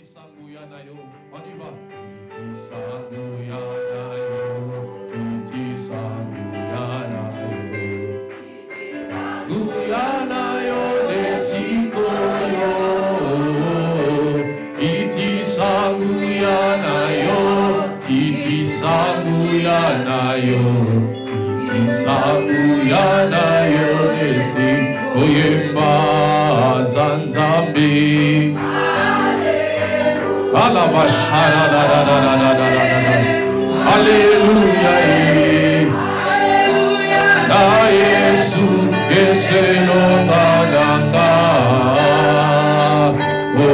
sanguya na yo. On y va. Kiti sanguya na yo. Kiti sanguya na yo. Sanguya na yo desiko yo. Kiti sanguya na yo. Kiti sanguya na yo. Kiti sanguya na yo desiko yemba zanzambi. Alléluia, na Yesu eselo nanga. Oh,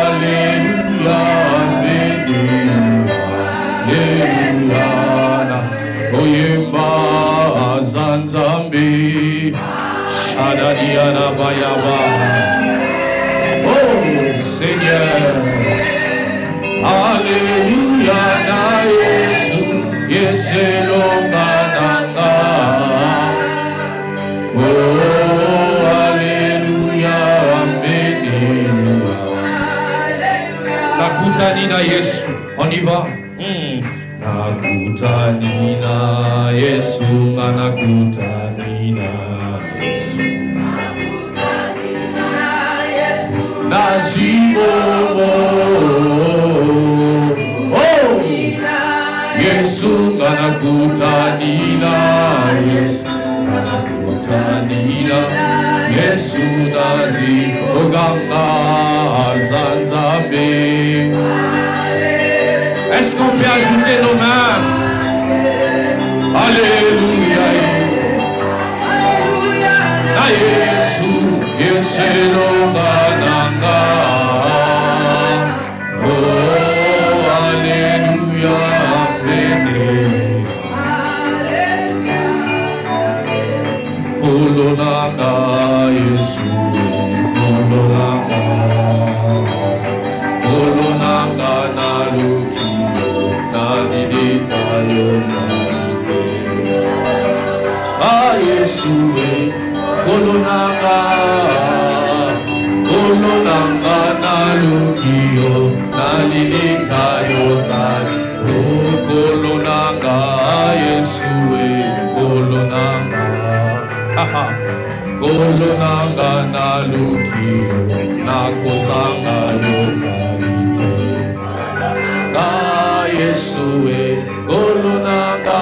alléluia, alléluia, oyemba zanzambi, shadadiana bayaba. Oh Seigneur, alléluia na Yesu, yeselo nanga. Oh, alléluia, nakutani na Yesu, on y va. Nakutani na Yesu, nakutani na Yesu. Nazimomo, oh, Yesu nganakutanina, Yesu nganakutanina, Yesu nazimoganga zanzambe. Est-ce qu'on peut ajouter nos mains? Alléluia, na Yesu, Yesu nanga. Oh, alléluia, kolonanga Yesu, kolonanga na lukio na nilita yosaite. Ah Yesu, kolonanga na lukio na nilita yosaite. Oh, kolonanga Yesu, kolonanga. Kolonanga na lukio na kozanga yosaite. Na Yesu kolonanga,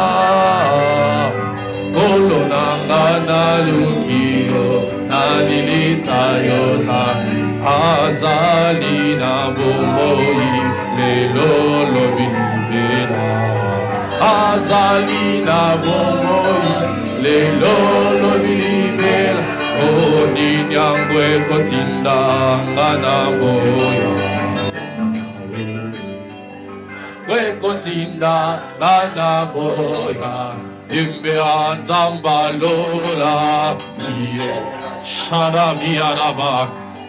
kolonanga na lukio na nilita yosaite. Azali na bomoi lelo lobinibela. Azali na bomoi lelo lobilibela. Oh, ninyangwe kotinda ngana moya. Kwe kotinda ngana moya. Imbe anzamba lola. Iye shara miaraba.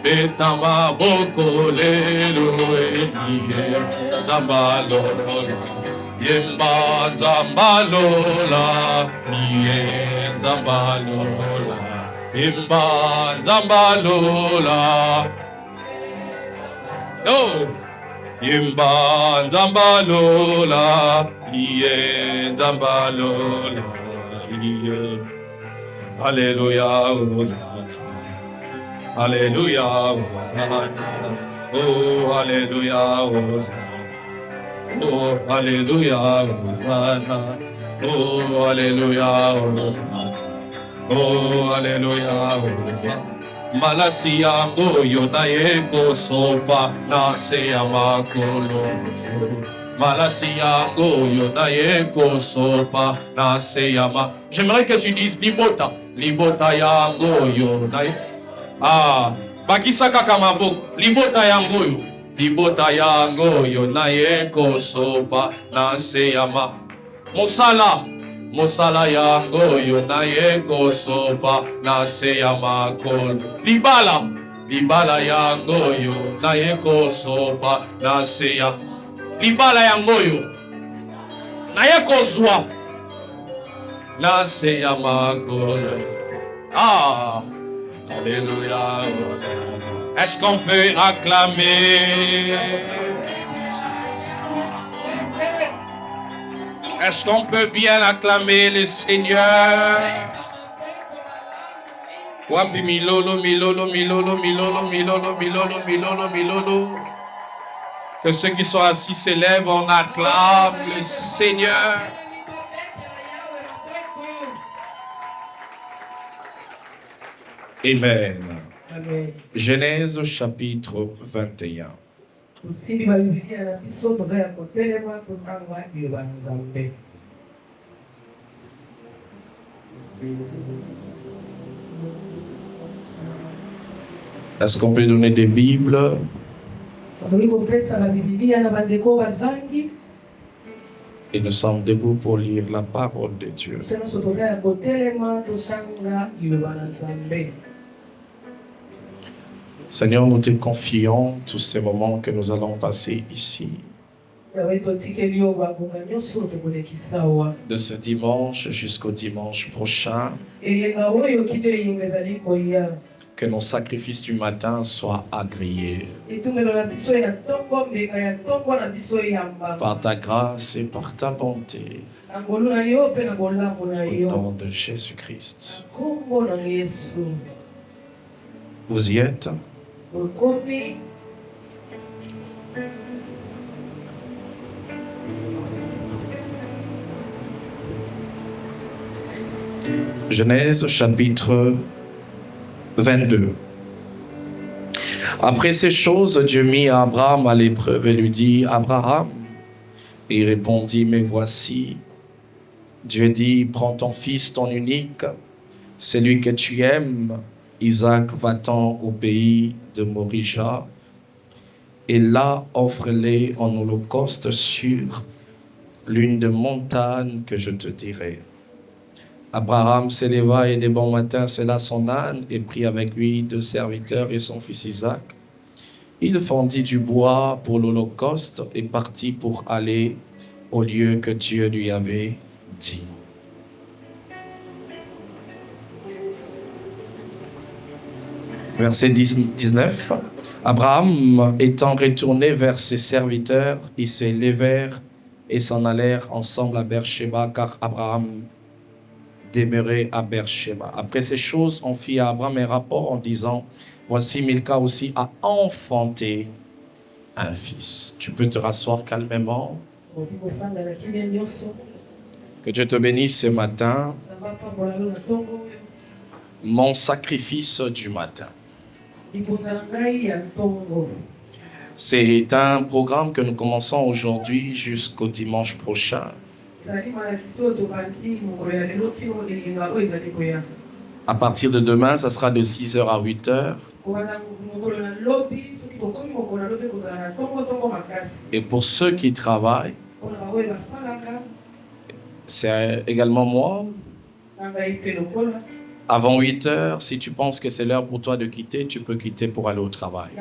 Betama boko lelo. Iye zamba lola. Yemba zambalola, niye zambalola, yemba zambalola, no, yemba zambalola, niye zambalola, niye. Alléluia, Hosanna, Alléluia, Hosanna, oh, Alléluia, Hosanna. Oh, alléluia, Hosanna. Oh, alléluia, Hosanna. Oh, alléluia, Hosanna. Malasi yangu yonaye kosopa nase ya makolo. Malasi yangu yonaye kosopa nase ya ma. J'aimerais que tu dises libota. Libota yangu yonaye. Ah, bakisaka kamaboko. Libota yangu yo. Libota yango yo na yeko sopa na seyama. Mosala yango yo na yeko sopa na seyama kol. Libala yango yo na yeko sopa na seyama. Libala yango yo na yeko zwa na seyama kol. Ah, alléluia. Est-ce qu'on peut acclamer? Est-ce qu'on peut bien acclamer le Seigneur? Wapi milolo, milolo, milolo, milolo, milolo, milolo, milolo, milolo. Que ceux qui sont assis s'élèvent, on acclame le Seigneur. Amen. Amen. Genèse chapitre 21. Tusimbi ba Biblia na biso tozala kotelema totanga liloba na Nzambe. Est-ce qu'on peut donner des Bibles? Totoki kopesa ba Biblia na bandeko bazangi. Et nous sommes debout pour lire la parole de Dieu. Biso nyonso tozala kotelema totanga liloba na Nzambe. Seigneur, nous te confions tous ces moments que nous allons passer ici. De ce dimanche jusqu'au dimanche prochain. Que nos sacrifices du matin soient agréés. Par ta grâce et par ta bonté. Au nom de Jésus-Christ. Vous y êtes? Genèse chapitre 22. Après ces choses, Dieu mit Abraham à l'épreuve et lui dit: Abraham. Et il répondit: Mais voici. Dieu dit: Prends ton fils, ton unique, celui que tu aimes, Isaac, va-t'en au pays de Morija, et là offre-les en holocauste sur l'une des montagnes que je te dirai. Abraham s'éleva et de bon matin sella son âne et prit avec lui 2 serviteurs et son fils Isaac. Il fendit du bois pour l'holocauste et partit pour aller au lieu que Dieu lui avait dit. Verset 19. Abraham étant retourné vers ses serviteurs, ils se levèrent et s'en allèrent ensemble à Beersheba, car Abraham demeurait à Beersheba. Après ces choses, on fit à Abraham un rapport en disant: Voici, Milka aussi a enfanté un fils. Tu peux te rasseoir calmement. Que Dieu te bénisse ce matin. Mon sacrifice du matin. C'est un programme que nous commençons aujourd'hui jusqu'au dimanche prochain. À partir de demain, ça sera de 6h à 8h. Et pour ceux qui travaillent, c'est également moi. Avant 8h, si tu penses que c'est l'heure pour toi de quitter, tu peux quitter pour aller au travail.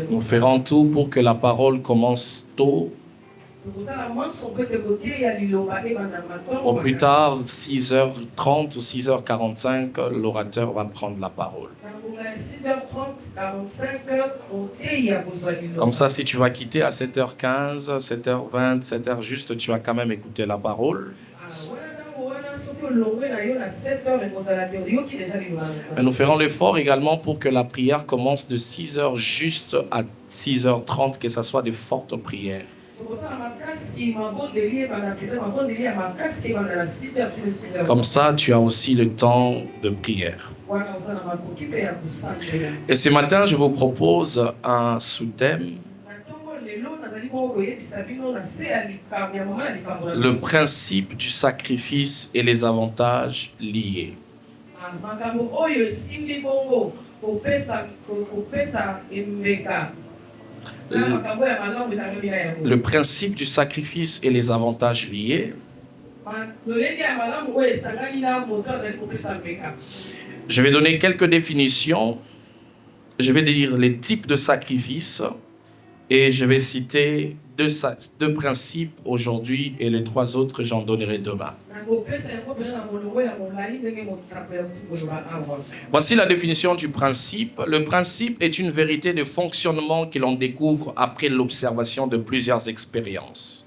Nous ferons tout pour que la parole commence tôt. Au plus tard, 6h30 ou 6h45, l'orateur va prendre la parole. Comme ça, si tu vas quitter à 7h15, 7h20, 7h juste, tu vas quand même écouter la parole. Mais nous ferons l'effort également pour que la prière commence de 6h juste à 6h30, que ce soit de fortes prières. Comme ça, tu as aussi le temps de prière. Et ce matin, je vous propose un sous-thème: le principe du sacrifice et les avantages liés. Le principe du sacrifice et les avantages liés. Je vais donner quelques définitions. Je vais dire les types de sacrifices et je vais citer deux principes aujourd'hui et les trois autres, j'en donnerai demain. Voici la définition du principe. Le principe est une vérité de fonctionnement que l'on découvre après l'observation de plusieurs expériences.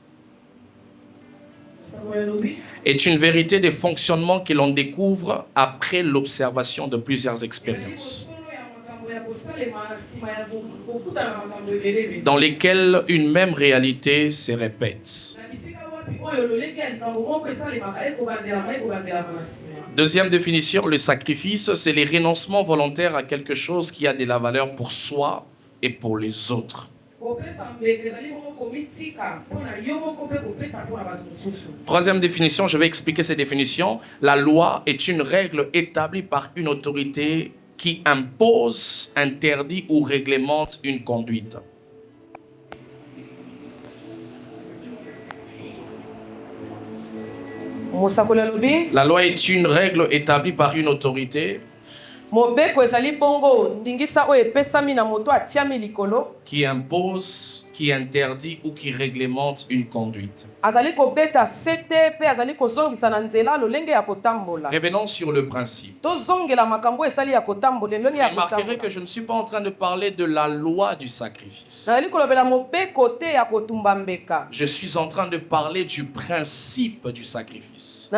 Est une vérité de fonctionnement que l'on découvre après l'observation de plusieurs expériences, dans lesquelles une même réalité se répète. Deuxième définition, le sacrifice, c'est le renoncement volontaire à quelque chose qui a de la valeur pour soi et pour les autres. Troisième définition, je vais expliquer ces définitions. La loi est une règle établie par une autorité qui impose, interdit ou réglemente une conduite. La loi est une règle établie par une autorité qui impose, qui interdit ou qui réglemente une conduite. Revenons sur le principe. Remarquerez que je ne suis pas en train de parler de la loi du sacrifice. Je suis en train de parler du principe du sacrifice.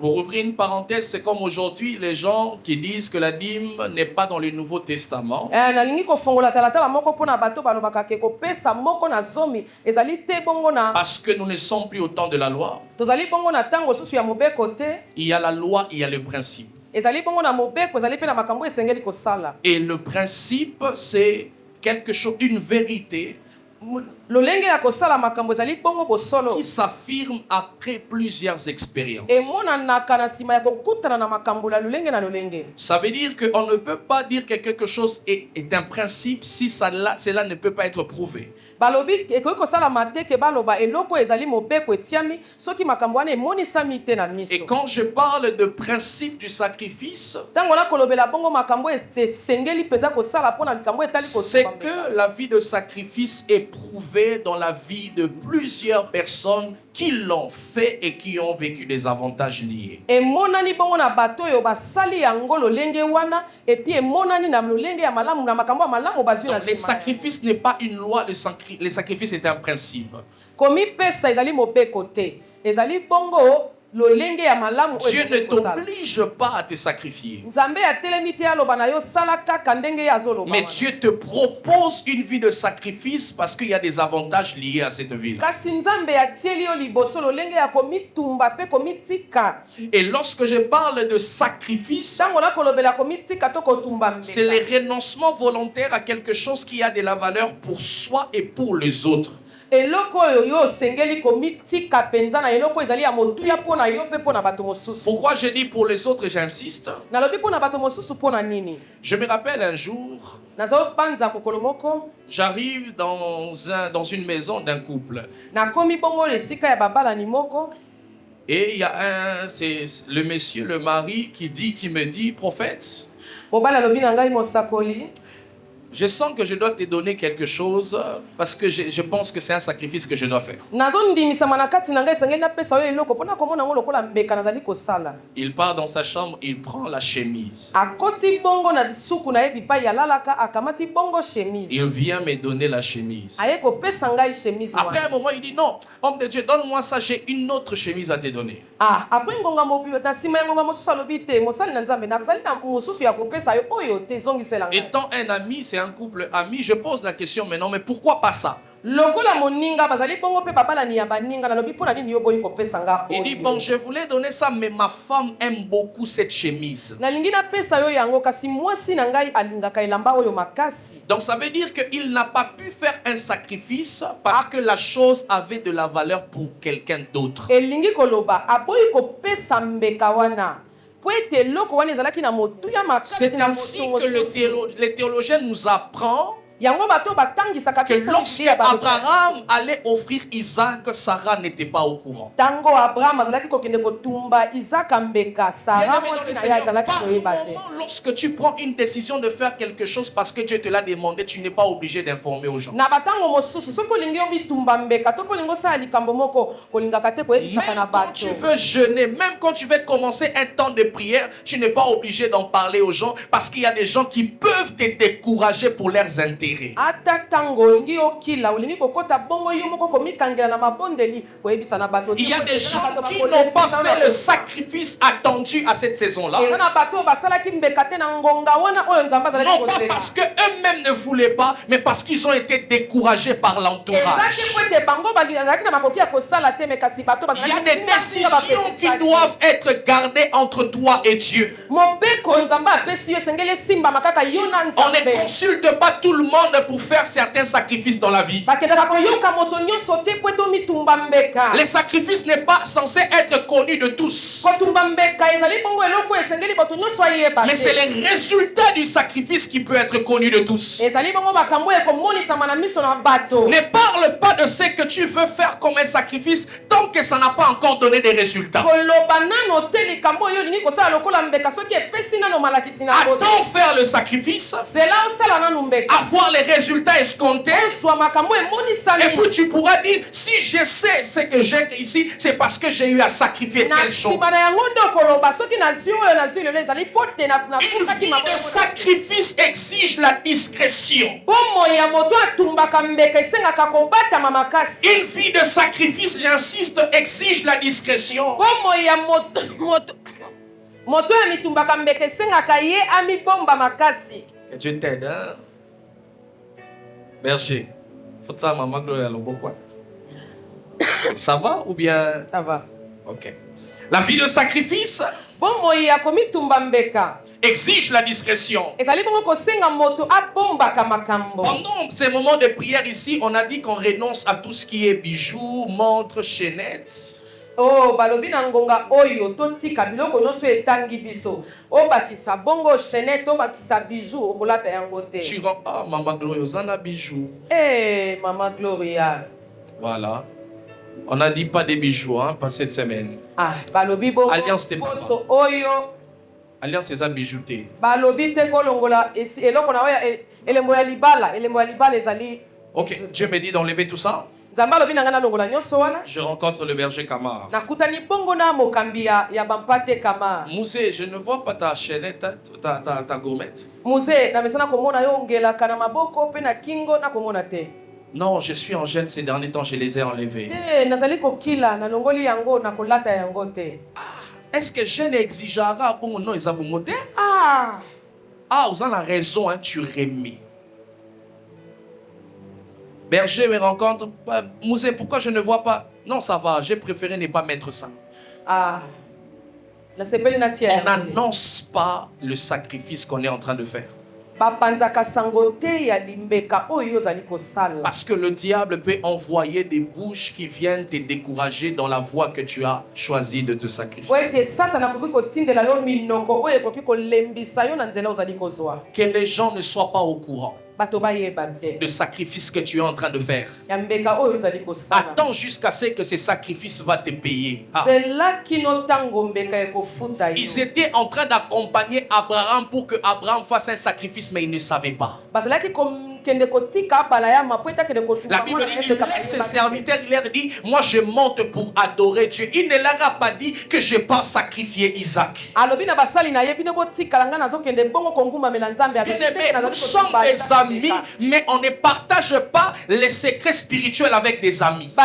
Pour ouvrir une parenthèse, c'est comme aujourd'hui les gens qui disent que la dîme n'est pas dans le Nouveau Testament. Parce que nous ne sommes plus au temps de la loi. Il y a la loi, il y a le principe. Et le principe, c'est quelque chose, une vérité qui s'affirme après plusieurs expériences. Ça veut dire qu'on ne peut pas dire que quelque chose est un principe si cela ne peut pas être prouvé. Et quand je parle de principe du sacrifice, c'est que la vie de sacrifice est prouvée dans la vie de plusieurs personnes qui l'ont fait et qui ont vécu des avantages liés. Donc, les sacrifices n'est pas une loi, les sacrifices est un principe. Dieu ne t'oblige pas à te sacrifier. Mais Dieu te propose une vie de sacrifice parce qu'il y a des avantages liés à cette vie-là. Et lorsque je parle de sacrifice, c'est le renoncement volontaire à quelque chose qui a de la valeur pour soi et pour les autres. Pourquoi je dis pour les autres, j'insiste. Je me rappelle un jour, j'arrive dans une maison d'un couple. Et il y a c'est le monsieur, le mari, qui me dit, prophète, je sens que je dois te donner quelque chose parce que je pense que c'est un sacrifice que je dois faire. Il part dans sa chambre, il prend la chemise. Il vient me donner la chemise. Après un moment, il dit non, homme de Dieu, donne-moi ça, j'ai une autre chemise à te donner. Étant un ami, c'est un couple ami, je pose la question maintenant, mais pourquoi pas ça? Il dit bon, je voulais donner ça, mais ma femme aime beaucoup cette chemise. Donc ça veut dire qu'il n'a pas pu faire un sacrifice parce que la chose avait de la valeur pour quelqu'un d'autre. C'est ainsi que le théologien nous apprend que lorsque Abraham allait offrir Isaac, Sarah n'était pas au courant. Lorsque tu prends une décision de faire quelque chose parce que Dieu te l'a demandé, tu n'es pas obligé d'informer aux gens. Même quand tu veux jeûner, même quand tu veux commencer un temps de prière, tu n'es pas obligé d'en parler aux gens parce qu'il y a des gens qui peuvent te décourager pour leurs intérêts. Il y a des gens qui n'ont pas fait le sacrifice attendu à cette saison-là. Non pas parce qu'eux-mêmes ne voulaient pas, mais parce qu'ils ont été découragés par l'entourage. Il y a des décisions qui doivent être gardées entre toi et Dieu. On ne consulte pas tout le monde pour faire certains sacrifices dans la vie. Les sacrifices n'est pas censé être connus de tous. Mais c'est les résultats du sacrifice qui peut être connu de tous. Ne parle pas de ce que tu veux faire comme un sacrifice tant que ça n'a pas encore donné des résultats. Attends faire le sacrifice, avoir les résultats escomptés, et puis tu pourras dire, si je sais ce que j'ai ici, c'est parce que j'ai eu à sacrifier telle chose. Une vie de sacrifice exige la discrétion. Une vie de sacrifice, j'insiste, exige la discrétion. Que Dieu t'aide, hein? Berger, faut ça, maman Gloria, quoi? Ça va ou bien? Ça va. Ok. La vie de sacrifice exige la discrétion. Pendant ces moments de prière ici, on a dit qu'on renonce à tout ce qui est bijoux, montres, chaînettes. Oh, balobi na ngonga oyo totika biloko nyonso etangi biso. Obakisa bongo chaînette, obakisa bijoux, okolata yango te. Tu rends, ah, Maman Gloria, zana bijoux. Eh, Maman Gloria. Voilà. On n'a dit pas des bijoux, hein, pas cette semaine. Ah, balobi bongo. Alliance te papa. Oyo. Alliance c'est ça bijouté. Balobi te kolongola eloko na oya elembo ya libala ezali. Ok, Dieu me dit d'enlever tout ça. Je rencontre le berger Kamar. Mousé, je ne vois pas ta chaînette, ta gourmette. Non, je suis en gêne ces derniers temps, je les ai enlevés. Est-ce que je n'exigera pour mon nom et Zabungote? Ah, vous avez raison, hein, tu remets. Berger me rencontre. Mousé, pourquoi je ne vois pas? Non, ça va, j'ai préféré ne pas mettre ça. On n'annonce pas le sacrifice qu'on est en train de faire. Parce que le diable peut envoyer des bouches qui viennent te décourager dans la voie que tu as choisi de te sacrifier. Que les gens ne soient pas au courant le sacrifice que tu es en train de faire. Attends jusqu'à ce que ce sacrifice va te payer. Ah. Ils étaient en train d'accompagner Abraham pour que Abraham fasse un sacrifice, mais ils ne savaient pas. La Bible dit, il laisse ses serviteurs, il leur dit, moi je monte pour adorer Dieu. Il ne leur a pas dit que je pas sacrifier Isaac. Nous sommes des amis, mais on ne partage pas les secrets spirituels avec des amis. On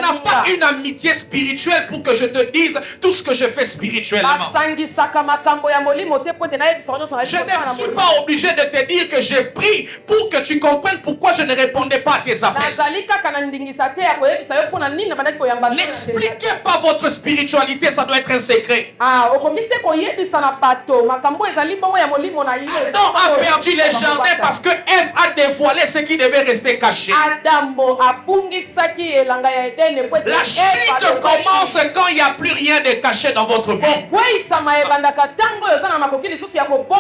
n'a pas une amitié spirituelle pour que je te dise tout ce que je fais spirituellement. Je ne suis pas obligé de te dire que j'ai prié pour que tu comprennes pourquoi je ne répondais pas à tes appels. N'expliquez pas votre spiritualité, ça doit être un secret. Adam a perdu les jardins parce que Ève a dévoilé ce qui devait rester caché. La chute commence quand il n'y a plus rien de caché dans votre vie.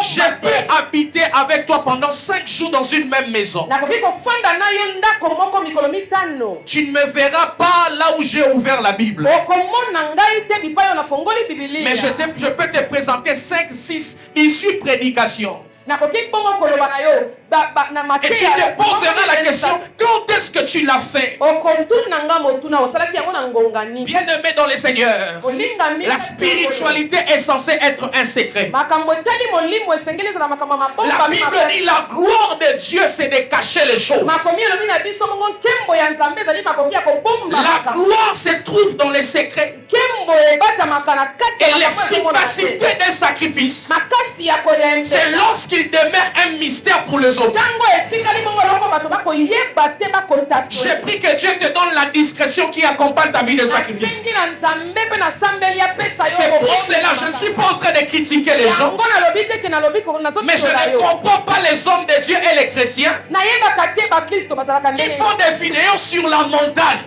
Je peux habiter habiter avec toi pendant 5 jours dans une même maison. nakoki kofanda na yo ndako moko mikolo mitano. Tu ne me verras pas là où j'ai ouvert la Bible. okomona ngai te bipai oyo nafongoli bibilia. Mais je peux te présenter 5, 6 issues prédications. nakoki bongo koloba na yo na Et mateya tu te poseras la question, quand est-ce que tu l'as fait? okontuna nga motuna osalaki yango na ngongani. Bien-aimé dans le Seigneur, olingami la spiritualité est censée être un secret. makambo etali molimo esengeli ezala makambo La mabomba Bible dit la gloire de Dieu, c'est de cacher les choses. makomi elobi na biso bongo nkembo ya nzambe ezali makomi ya kobomba La gloire se trouve dans les secrets. nkembo ebatamaka na kati Et ya makambo ya komona te. l'efficacité d'un sacrifice, makasi ya koyembe c'est lorsqu'il demeure un mystère pour les autres. ntango etikali bongo longo bato bakoyeba te bakontakte. J'ai pris que Dieu te donne la discrétion qui accompagne ta vie de sacrifice. nasengi na nzambe mpe nasambeli apesa yo C'est pour cela je ne suis pas en train de critiquer les gens, yango nalobi te ke nalobi mais je ne comprends pas les hommes de Dieu et les chrétiens nayebaka te bakristo bazalaka qui ndenge font des vidéos sur la montagne.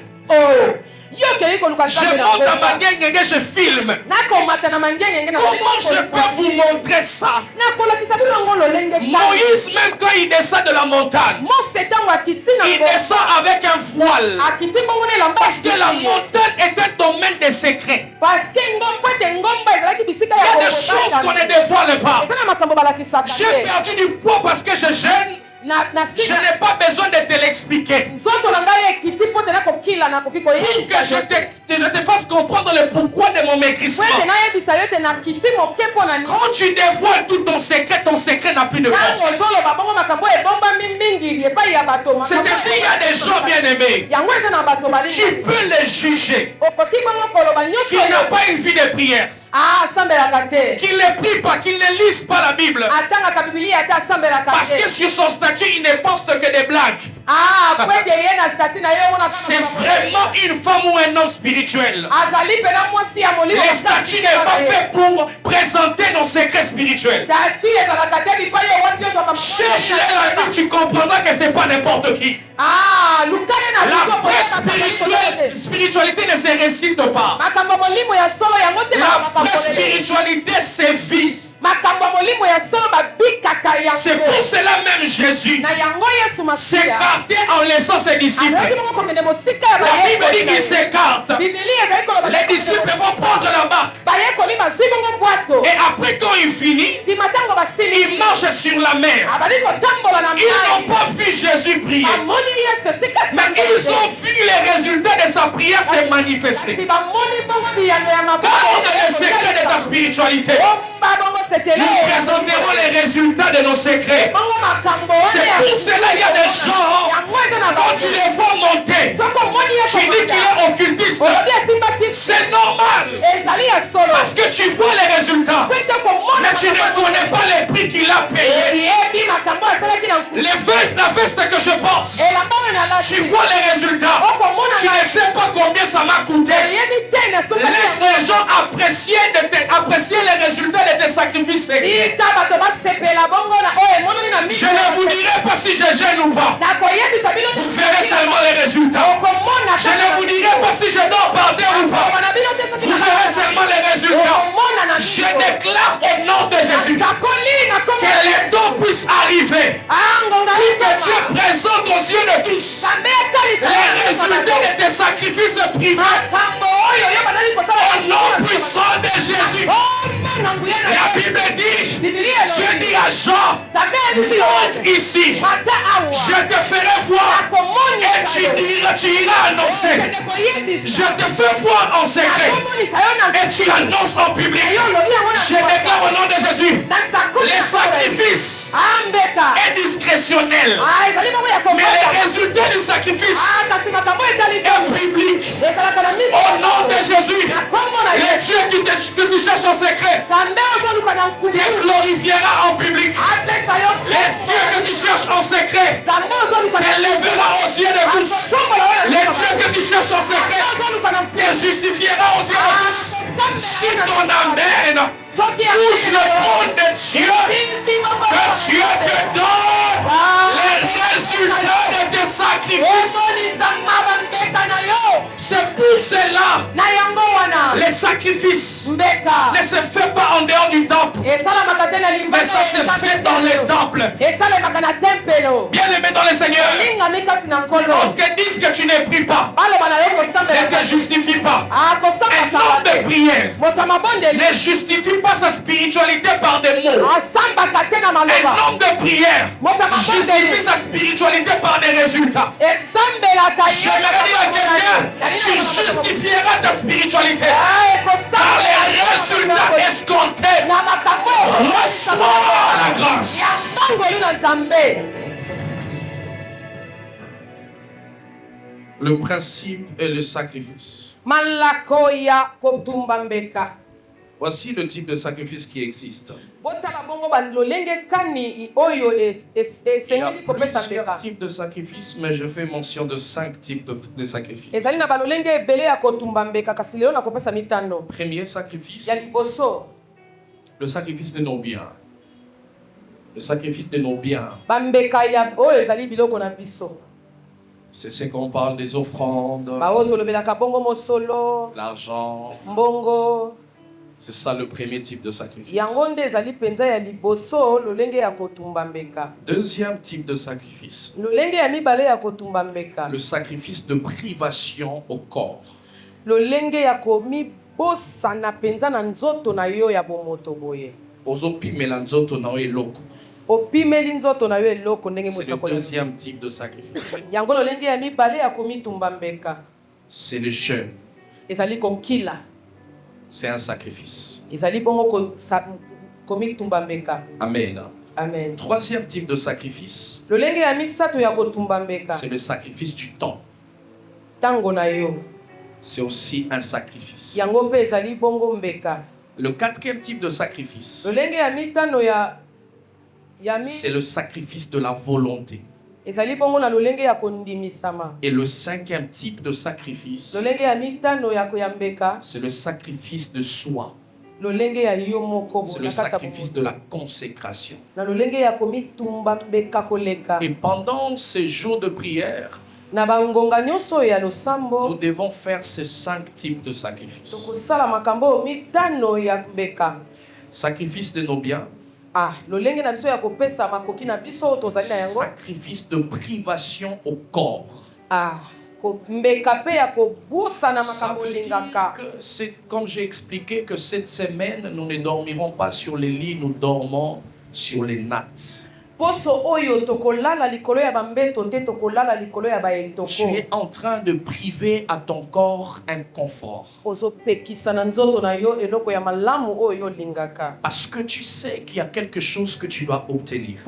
yo okei koluka Je monte à Mangengenge, je filme. nakomata na mangengenge Comment je peux vous montrer ça? nakolakisa bilongo lolenge Moïse, même quand il descend de la montagne, mose ntango akiti na il descend avec un voile. akiti bongo na elamba Parce que la montagne est un domaine de secret. parce que ngombo ete ngomba ezalaki bisika Il y ya a des choses qu'on ne dévoile pas. eza na makambo balakisaka J'ai perdu du poids parce que je gêne. Je n'ai pas besoin de te l'expliquer. nzoto na ngai ekiti mpo te nakokila nakoki Pour que je te fasse comprendre le pourquoi de mon maigrissement. po ete nayebisa yo ete nakiti moke mpo na Quand tu dévoiles tout ton secret n'a plus de ntango force. ozoloba bongo makambo ebombami mingi epai ya bato C'est ainsi il y a des gens bien aimés. yango eza na bato Tu peux les juger. okoki bongo koloba Qui nyonso n'a pas une vie de prière. asambelaka te Qu'il ne prie pas, qu'il ne lise pas la Bible. atangaka bibilia ate asambelaka Parce que te sur son statut, il ne poste que des blagues. po ete ye na stati na yo mona C'est vraiment une femme ou un homme spirituel. azali mpena mwasi ya molimo Les statuts n'est pas fait pour présenter nos secrets spirituels. stati ezalaka te bipai yo wati ozwaka Cherche-les la vie, tu comprendras que c'est pas n'importe qui. lukane na La vraie spiritualité ne se récite pas. makambo molimo ya solo yango te La vraie spiritualité, c'est vie. makambo molimo ya solo babikaka yango C'est pour cela même Jésus na yango yesu masiya s'écartait en laissant ses disciples. alaki bongo kokende mosika ya La Bible dit bayekoli qu'il s'écarte. bibilia ezali koloba Les disciples vont prendre la barque. bayekoli bazwi bongo bwato Et après, quand il finit, nsima ntango basilisi ils marchent sur la mer. abali kotambola na Ils mai n'ont pas vu Jésus prier. bamoni yesu esika Mais ils ont vu les résultats de sa prière se manifester. kasi bamoni bongo biyano ya Car on a le secret de ta spiritualité. omba bongo sekele Nous présenterons les résultats de nos secrets. bongo makambo C'est pour cela qu'il y a des gens, yango eza na quand tu les vois monter, soko omoni tu dis qu'il est occultiste. olobi asimbaki C'est normal. ezali ya solo Parce que tu vois les résultats. mpe te komona Mais tu ne connais pas les prix qu'il a payés. yebi makambo asalaki na La veste que je porte. elamba oyo nalati Tu vois les résultats. okomona Tu ne sais pas combien ça m'a coûté. yebi te na Laisse les gens apprécier les résultats de tes sacrifices. ita bato basepela bongo na oyo emonani na Je ne vous dirai pas si je gêne ou pas. nakoyebisa bino Vous verrez seulement les résultats. okomona Je ne vous dirai pas si je dors par terre ou pas. na bino te soki Vous verrez seulement les résultats. okomona na Je déclare au nom de Jésus nakoli na que les temps puissent arriver. ngonga Que Dieu présente aux yeux de tous les résultats de tes sacrifices privés. makambo oyo yo bazali kosala Au nom puissant de Jésus. na nguya na La Bible dit, bibilia Dieu dit à Jean, nzambe yebisi monte ici, ata awa je te ferai voir et tu iras annoncer. Je te fais voir en secret et tu annonces en public. Je déclare au nom de Jésus, les sacrifices est discrétionnel, mais les résultats du sacrifice est public. Au nom de Jésus, les dieux que tu cherches en secret te glorifiera en public. Les dieux que tu cherches en secret t'élèvera aux yeux de tous. Les dieux que tu cherches en secret te justifiera aux yeux de tous. Si ton amen touche le trône de Dieu, que Dieu te donne les résultats de tes sacrifices. C'est pour cela les sacrifices ne se font pas en dehors du temple, mais ça se fait dans les temples. Bien-aimé dans le Seigneur, on te dise que tu ne pries pas, ne te justifie pas. Un homme de prière ne justifie pas sa spiritualité par des mots. Un homme de prière justifie sa spiritualité par des résultats. J'aimerais dire à quelqu'un, tu justifieras ta spiritualité par les résultats escomptés. Reçois la grâce. Le principe est le sacrifice. Voici le type de sacrifice qui existe. Il y a plusieurs types de sacrifices, mais je fais mention de 5 types de sacrifices. Premier sacrifice, le sacrifice de nos biens. Le sacrifice de nos biens. C'est ce qu'on parle des offrandes, l'argent. C'est ça le premier type de sacrifice. Deuxième type de sacrifice, le sacrifice de privation au corps. C'est le deuxième type de sacrifice. C'est le jeûne. C'est un sacrifice. Amen. Amen. Troisième type de sacrifice, c'est le sacrifice du temps. C'est aussi un sacrifice. Le quatrième type de sacrifice, c'est le sacrifice de la volonté. Et le cinquième type de sacrifice, c'est le sacrifice de soi. C'est le sacrifice de la consécration. Et pendant ces jours de prière, nous devons faire ces 5 types de sacrifices. Sacrifice de nos biens. Sacrifice de privation au corps. Ça veut dire que c'est comme j'ai expliqué que cette semaine nous ne dormirons pas sur les lits, nous dormons sur les nattes. Tu es en train de priver à ton corps un confort. Parce que tu sais qu'il y a quelque chose que tu dois obtenir.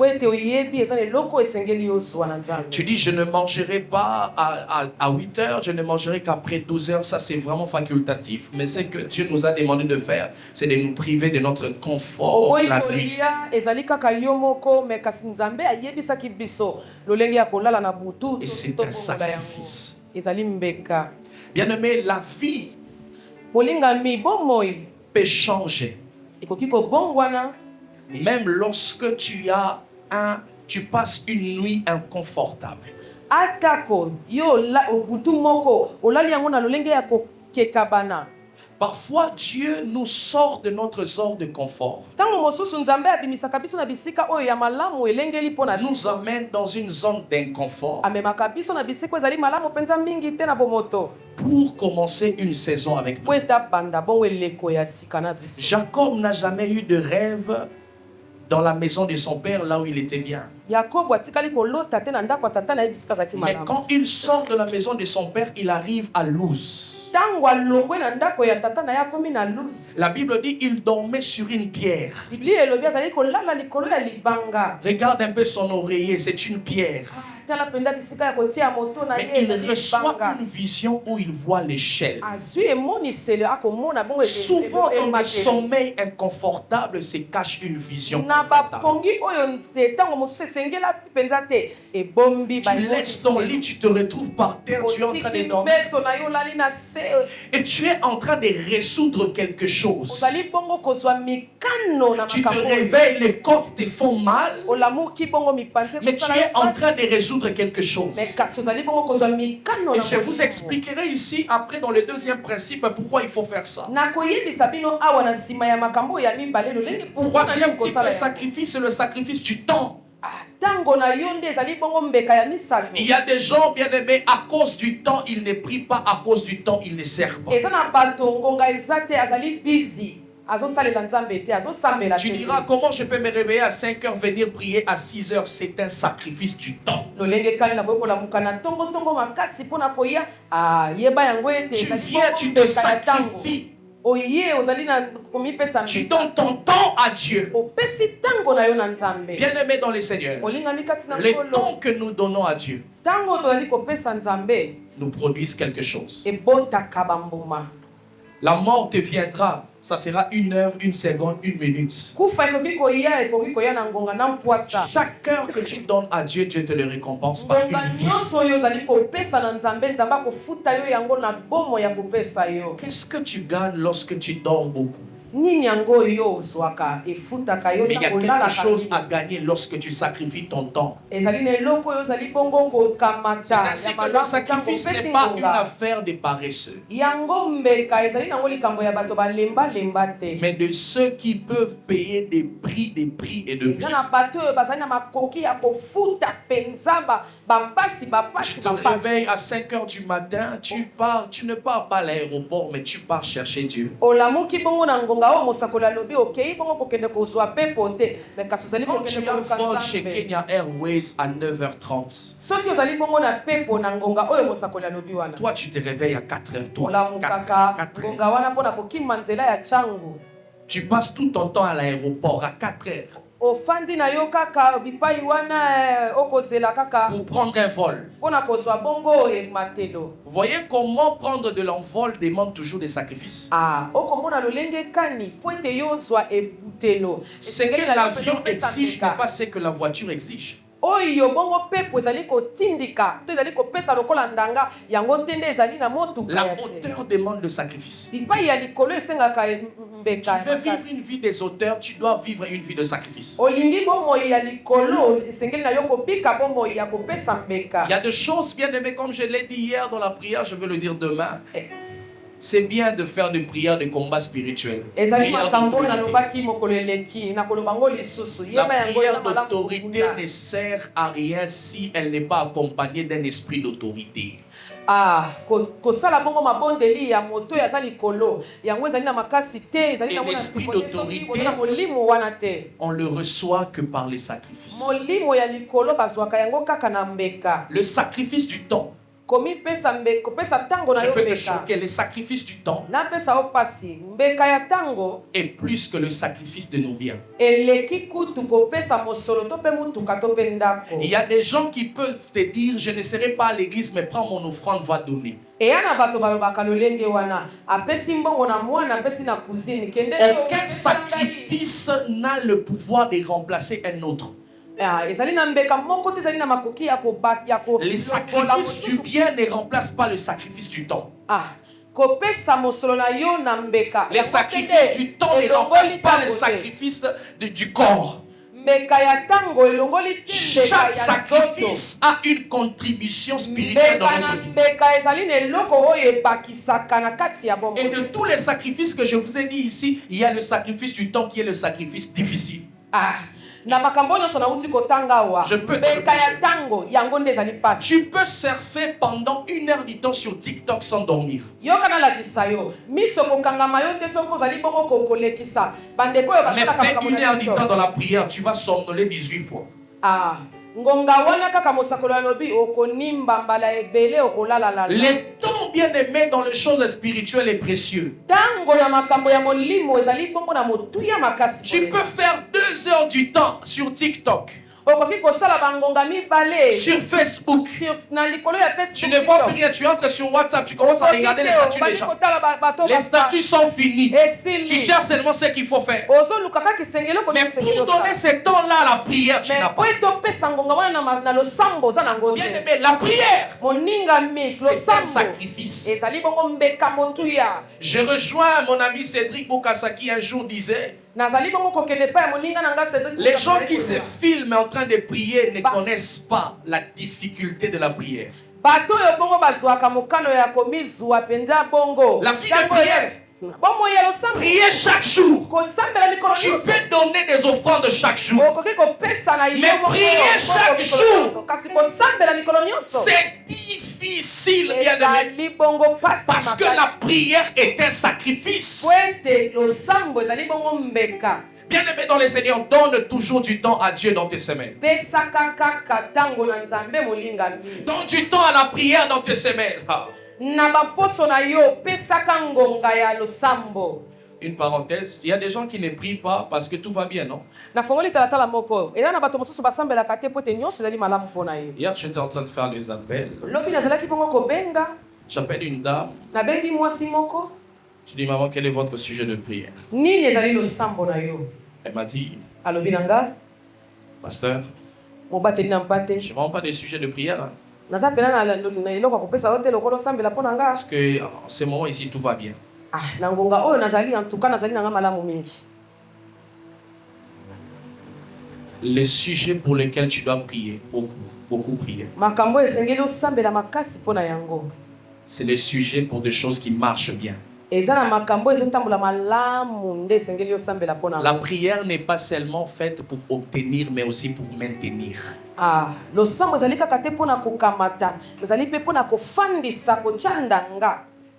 Tu dis, je ne mangerai pas à 8 heures, je ne mangerai qu'après 12 heures. Ça, c'est vraiment facultatif. Mais ce que Dieu nous a demandé de faire, c'est de nous priver de notre confort la nuit. Et c'est un sacrifice. Bien-aimé, la vie peut changer. Même lorsque tu passes une nuit inconfortable. Parfois, Dieu nous sort de notre zone de confort. Nous amène dans une zone d'inconfort pour commencer une saison avec nous. Jacob n'a jamais eu de rêve dans la maison de son père, là où il était bien. Mais quand il sort de la maison de son père, il arrive à Luz. La Bible dit qu'il dormait sur une pierre. Regarde un peu son oreiller, c'est une pierre. Mais il reçoit une vision où il voit l'échelle. Souvent dans le sommeil inconfortable se cache une vision confortable. Tu laisses ton lit, tu te retrouves par terre, tu es en train de dormir. Et tu es en train de résoudre quelque chose. Tu te réveilles, les côtes te font mal. Mais tu es en train de résoudre résoudre quelque chose. Mais kasi ozali bongo kozwa mikano Et na je vous molimo. expliquerai ici, après, dans le deuxième principe, pourquoi il faut faire ça. nakoyebisa bino awa na nsima ya makambo ya mibale lolenge Troisième type de sacrifice, c'est le sacrifice du temps. ntango na yo nde ezali bongo mbeka ya misato. Il y a des gens, bien aimés, à cause du temps, ils ne prient pas, à cause du temps, ils ne servent pas. eza na bato ngonga eza te azali busy azosalela nzambe te azosambela te. Tu diras, comment je peux me réveiller à 5 heures, venir prier à 6 heures? C'est un sacrifice du temps. lolenge kani na boye kolamuka na ntongo makasi mpona koya yeba yango ete Tu ezali viens, bongo tu te mbeka ya ntango. sacrifies. oye ozali na komipesa Tu mbeka. donnes ton temps à Dieu. opesi ntango na yo na nzambe. Bien-aimé dans le Seigneur, olingami kati na le nkolo. temps que nous donnons à Dieu ntango tozali kopesa nzambe nous produise quelque chose. ebotaka bambuma. La mort te viendra, ça sera 1 heure, 1 seconde, 1 minute. kufa ekoki koya na ngonga na mpwasa. Chaque heure que tu donnes à Dieu, Dieu te le récompense par une ngonga vie. nyonso oyo ozali kopesa na nzambe nzambe akofuta yo yango na bomo ya kopesa yo. Qu'est-ce que tu gagnes lorsque tu dors beaucoup? nini yango oyo ozwaka efutaka yo Mais il y a na kolalaka quelque chose mingi. à gagner lorsque tu sacrifies ton temps. ezali na eloko oyo ozali bongo kokamata C'est ainsi ya que le malamu ntango sacrifice opesi n'est pas une ngonga. affaire des paresseux, yango mbeka ezali nango likambo ya bato balembalemba te. mais de ceux qui peuvent payer des prix et de prix. eza na bato oyo bazali na makoki ya kofuta mpenza bapasi Tu te réveilles à 5 heures du matin, tu ne pars pas à l'aéroport, mais tu pars chercher Dieu. olamuki bongo na ngonga oyo mosakoli alobi okei bongo kokende kozwa mpepo te me kasi ozali Quand tu kokende as un koluka vol chez nzambe. Kenya Airways à 9h30, soki ozali bongo na mpepo na ngonga oyo mosakoli alobi wana toi tu te réveilles à 4h, toi, 4 olamukaka heures, 4 heures. ngonga wana mpona kokima nzela ya changu. Tu passes tout ton temps à l'aéroport à 4 heures ofandi na yo kaka bipai wana okozela kaka pour prendre un vol. mpona kozwa bongo matelo. Vous voyez comment prendre de l'envol demande toujours des sacrifices. okomona lolenge kani po ete yo ozwa ebutelo. Ce que l'avion exige n'est pas ce que la voiture exige. oyo bongo mpepo ezali kotindika to ezali kopesa lokola ndanga yango te nde ezali na motuka La ya se. hauteur demande le sacrifice. bipai ya likolo esengaka mbeka Tu veux vivre une vie des auteurs, tu dois vivre une vie de sacrifice. olingi bomoi ya likolo esengeli na yo kobika bomoi ya kopesa mbeka. Il y a des choses bien aimées, comme je l'ai dit hier dans la prière, je veux le dire demain. Eh. C'est bien de faire des prières de combat spirituel. ezali Prière makambo d'autorité. nalobaki mokolo eleki na koloba ngo lisusu La yeba yango prière eza malamu d'autorité kokunda. ne sert à rien si elle n'est pas accompagnée d'un esprit d'autorité. kosala bongo mabondeli ya moto oyo aza likolo yango ezali na makasi te ezali Et l'esprit d'autorité, na molimo wana te. on le reçoit que par les sacrifices. molimo ya likolo bazwaka yango kaka na mbeka. Le sacrifice du temps. kopesa ntango na Je yo peux te mbeka choquer, le sacrifice du temps napesa yo pasi mbeka ya ntango est plus que le sacrifice de nos biens. eleki kutu kopesa mosolo to mpe mutuka to mpe ndako. Il y a des gens qui peuvent te dire, je ne serai pas à l'église, mais prends mon offrande, va donner. eya na bato balobaka lolenge wana apesi mbongo na mwana apesi na cousine kende Aucun sacrifice n'a le pouvoir de remplacer un autre. ezali na mbeka moko te ezali na makoki ya Les sacrifices du bien ne remplacent pas le sacrifice du temps. kopesa mosolo na yo na mbeka. Les sacrifices du temps ne remplacent pas le sacrifice du corps. mbeka ya ntango elongoli te mbeka Chaque ya sacrifice a une contribution spirituelle dans mbeka notre na vie. mbeka ezali na eloko oyo ebakisaka na kati ya bomoi. Et de tous les sacrifices que je vous ai dit ici, il y a le sacrifice du temps qui est le sacrifice difficile. na makambo nyonso nauti kotanga awa Je peux te mbeka ya ntango yango nde ezali pasi. Tu peux surfer pendant 1 heure du temps sur TikTok sans dormir. yoka nalakisa yo miso kokangama yo te soki ozali bongo kolekisa bandeko oyo Mais basalaka fais makambo 1 na heure du temps TikTok. dans la prière, tu vas somnoler 18 fois. ngonga wana kaka mosakoli alobi okonimba mbala ebele okolalalala. Le temps bien aimé dans les choses spirituelles est précieux. ntango ya makambo ya molimo ezali bongo na motuya makasi. Tu peux faire 2 heures du temps sur TikTok, okoki kosala bangonga mibale sur Facebook. na likolo ya Facebook. Tu ne vois plus rien, tu entres sur WhatsApp, tu commences à regarder les statuts des gens. Les statuts sont finis. Tu cherches seulement ce qu'il faut faire. Mais pour donner ce temps-là à la prière, tu n'as pas. Bien aimé, la prière, c'est un sacrifice. Je rejoins mon ami Cédric Boukasaki, un jour disait, Les gens qui se filment en train de prier ne connaissent pas la difficulté de la prière. La fille de prière. Prier chaque jour. Tu peux donner des offrandes chaque jour. Mais prier chaque jour, c'est difficile, bien aimé. Parce que la prière est un sacrifice. Bien aimé dans les Seigneurs, donne toujours du temps à Dieu dans tes semaines. Donne du temps à la prière dans tes semaines. Une parenthèse, il y a des gens qui ne prient pas parce que tout va bien, non? Hier, j'étais en train de faire les appels. J'appelle une dame. Je dis, maman, quel est votre sujet de prière? Elle m'a dit, pasteur, je n'ai vraiment pas de sujet de prière. Hein. Parce que en ce moment ici, tout va bien. Les sujets pour lesquels tu dois prier, beaucoup prier. C'est les sujets pour des choses qui marchent bien. La prière n'est pas seulement faite pour obtenir, mais aussi pour maintenir.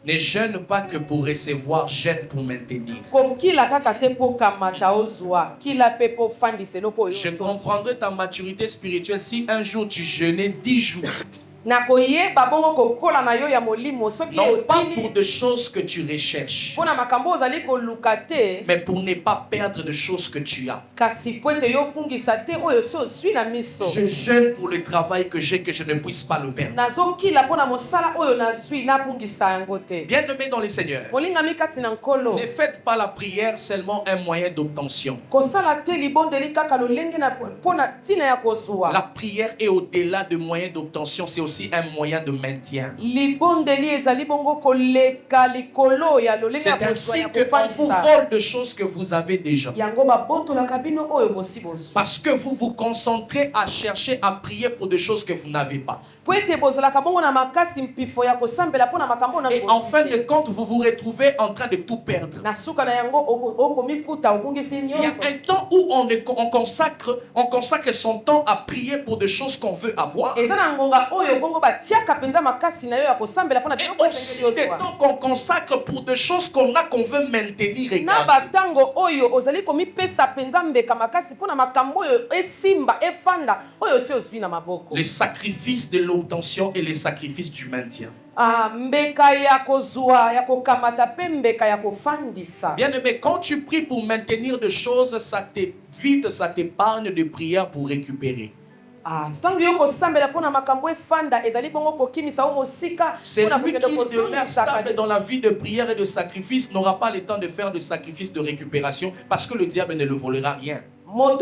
Ne jeûne pas que pour recevoir, jeûne pour maintenir. Je comprendrai ta maturité spirituelle si un jour tu jeûnais 10 jours. Non pas pour des choses que tu recherches, mais pour ne pas perdre de choses que tu as. Je jeûne pour le travail que j'ai, que je ne puisse pas le perdre. Bien aimé dans les Seigneurs, ne faites pas la prière seulement un moyen d'obtention. La prière est au-delà de moyen d'obtention, c'est aussi un moyen de maintien. C'est ainsi qu'on vous vole de choses que vous avez déjà. Parce que vous vous concentrez à chercher à prier pour des choses que vous n'avez pas. Et en fin de compte, vous vous retrouvez en train de tout perdre. Il y a un temps où on consacre son temps à prier pour des choses qu'on veut avoir. Et aussi des temps qu'on consacre pour des choses qu'on veut maintenir et garder. Les sacrifices de l'obtention et les sacrifices du maintien. Bien aimé, quand tu pries pour maintenir des choses, ça t'évite, ça t'épargne de prière pour récupérer. Celui qui demeure stable dans la vie de prière et de sacrifice n'aura pas le temps de faire de sacrifice de récupération parce que le diable ne le volera rien. On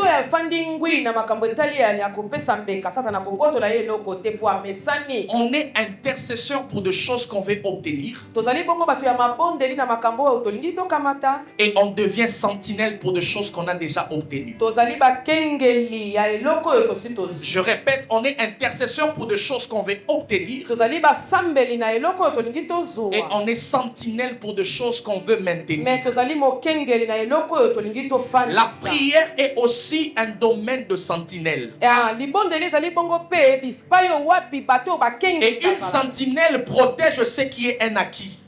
est intercesseur pour des choses qu'on veut obtenir. Et on devient sentinelle pour des choses qu'on a déjà obtenues. Je répète, on est intercesseur pour des choses qu'on veut obtenir. Et on est sentinelle pour des choses qu'on veut maintenir. La prière est aussi un domaine de sentinelle. Et une sentinelle protège ce qui est un acquis.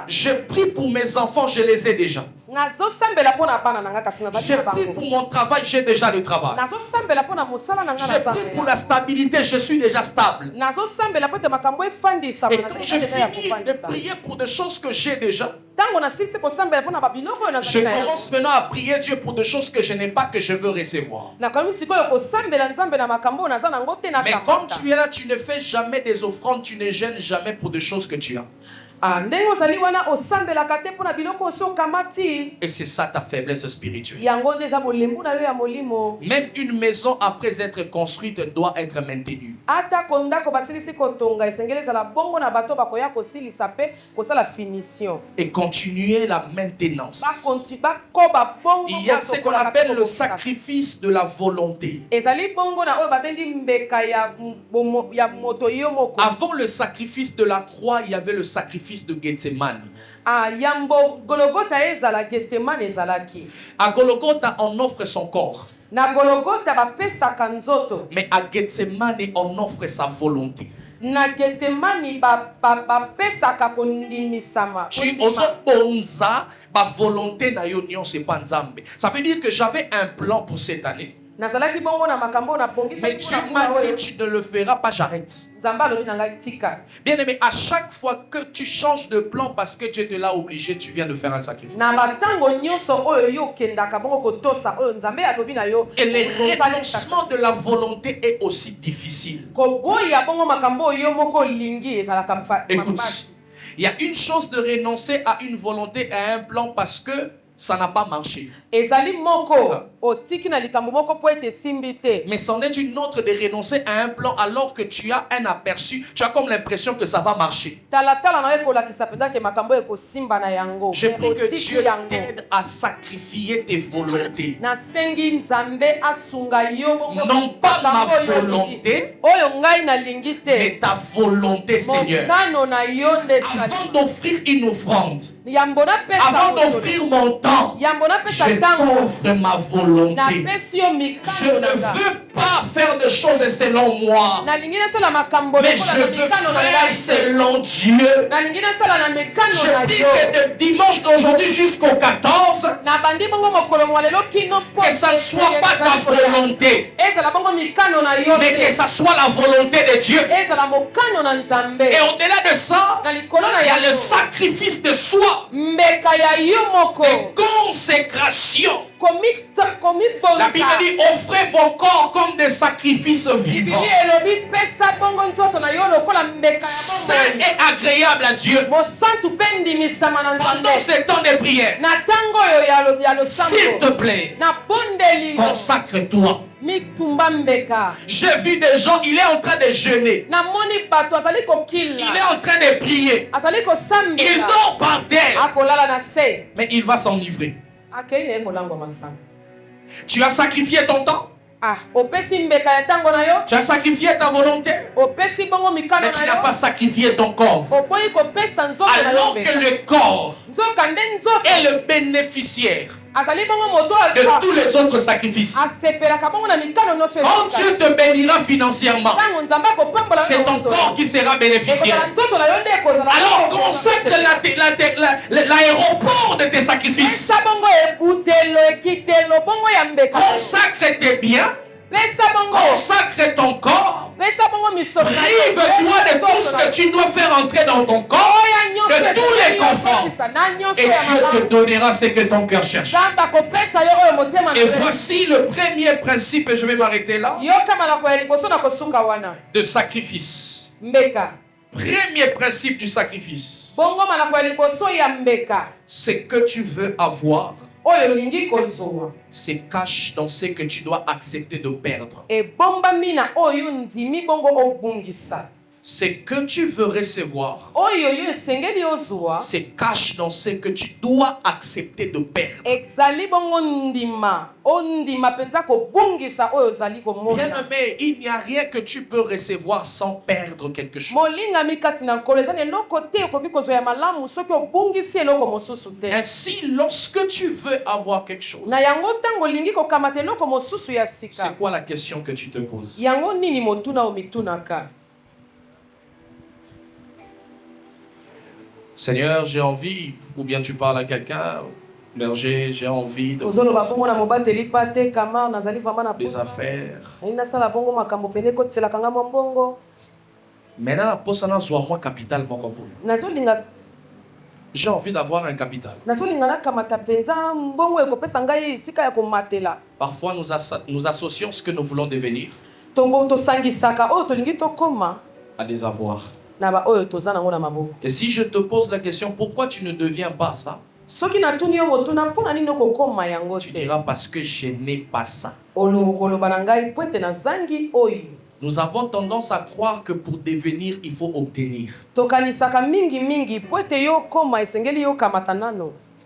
Je prie pour mes enfants, je les ai déjà. Je prie pour mon travail, j'ai déjà le travail. Je prie pour la stabilité, je suis déjà stable. Et quand je finis de prier pour des choses que j'ai déjà, je commence maintenant à prier Dieu pour des choses que je n'ai pas, que je veux recevoir. Mais quand tu es là, tu ne fais jamais des offrandes, tu ne gênes jamais pour des choses que tu as. Et c'est ça ta faiblesse spirituelle. Même une maison après être construite doit être maintenue. Et continuer la maintenance. Il y a ce qu'on appelle le sacrifice de la volonté. Avant le sacrifice de la croix, il y avait le sacrifice de Gethsemane. À Golgotha, on offre son corps. Mais à Gethsemane, on offre sa volonté. Ça veut dire que j'avais un plan pour cette année. Mais tu m'as dit tu ne le feras pas, j'arrête. Bien aimé, à chaque fois que tu changes de plan parce que tu es là obligé, tu viens de faire un sacrifice. Et le renoncement de la volonté est aussi difficile. Écoute, il y a une chose de renoncer à une volonté, à un plan parce que ça n'a pas marché. Mais c'en est une autre de renoncer à un plan alors que tu as un aperçu, tu as comme l'impression que ça va marcher. Je prie que Dieu t'aide à sacrifier tes volontés. Non pas ma volonté, mais ta volonté, Seigneur. Avant d'offrir une offrande, avant d'offrir mon temps, je t'offre ma volonté. Je ne veux pas faire de choses selon moi, mais je veux faire selon Dieu. Je prie que de dimanche d'aujourd'hui jusqu'au 14, que ça ne soit pas ta volonté, mais que ça soit la volonté de Dieu. Et au-delà de ça, il y a le sacrifice de soi, de consécration. La Bible dit offrez vos corps comme des sacrifices vivants, saints et agréables à Dieu. Pendant ce temps de prière, s'il te plaît, consacre-toi. J'ai vu des gens, il est en train de jeûner, il est en train de prier, il dort par terre, mais il va s'enivrer. Tu as sacrifié ton temps, tu as sacrifié ta volonté, mais tu n'as pas sacrifié ton corps. Alors que le corps est le bénéficiaire de tous les autres sacrifices. Quand Dieu te bénira financièrement, c'est ton corps qui sera bénéficiaire. Alors consacre l'aéroport de tes sacrifices. Consacre tes biens. Consacre ton corps. Prive-toi de tout ce que tu dois faire entrer dans ton corps, de tous les conforts. Et Dieu te donnera ce que ton cœur cherche. Et voici le premier principe, et je vais m'arrêter là, de sacrifice. Premier principe du sacrifice. C'est que tu veux avoir se cache dans ce que tu dois accepter de perdre. Ce que tu veux recevoir se cache dans ce que tu dois accepter de perdre. Bien-aimé, il n'y a rien que tu peux recevoir sans perdre quelque chose. Ainsi, lorsque tu veux avoir quelque chose, c'est quoi la question que tu te poses? Seigneur, j'ai envie, ou bien tu parles à quelqu'un, berger, j'ai envie de des affaires. Maintenant, moi capital, j'ai envie d'avoir un capital. Parfois, nous associons ce que nous voulons devenir à des avoirs. Et si je te pose la question, pourquoi tu ne deviens pas ça? Tu diras parce que je n'ai pas ça. Nous avons tendance à croire que pour devenir, il faut obtenir.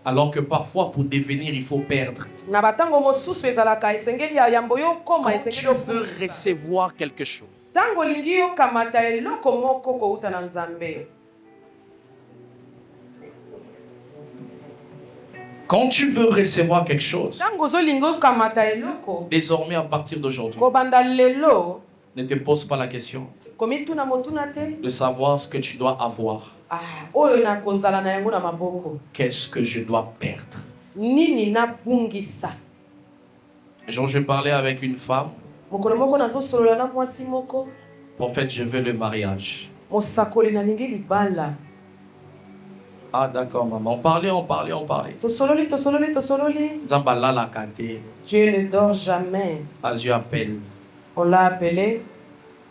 Alors que parfois, pour devenir, il faut perdre. Quand tu veux recevoir quelque chose, quand tu veux recevoir quelque chose, désormais à partir d'aujourd'hui, ne te pose pas la question de savoir ce que tu dois avoir. Qu'est-ce que je dois perdre? Un jour, je parlais avec une femme. Prophète, je veux le mariage. Ah d'accord, maman. On parlait. Dieu ne dort jamais. Dieu appelle. On l'a appelé.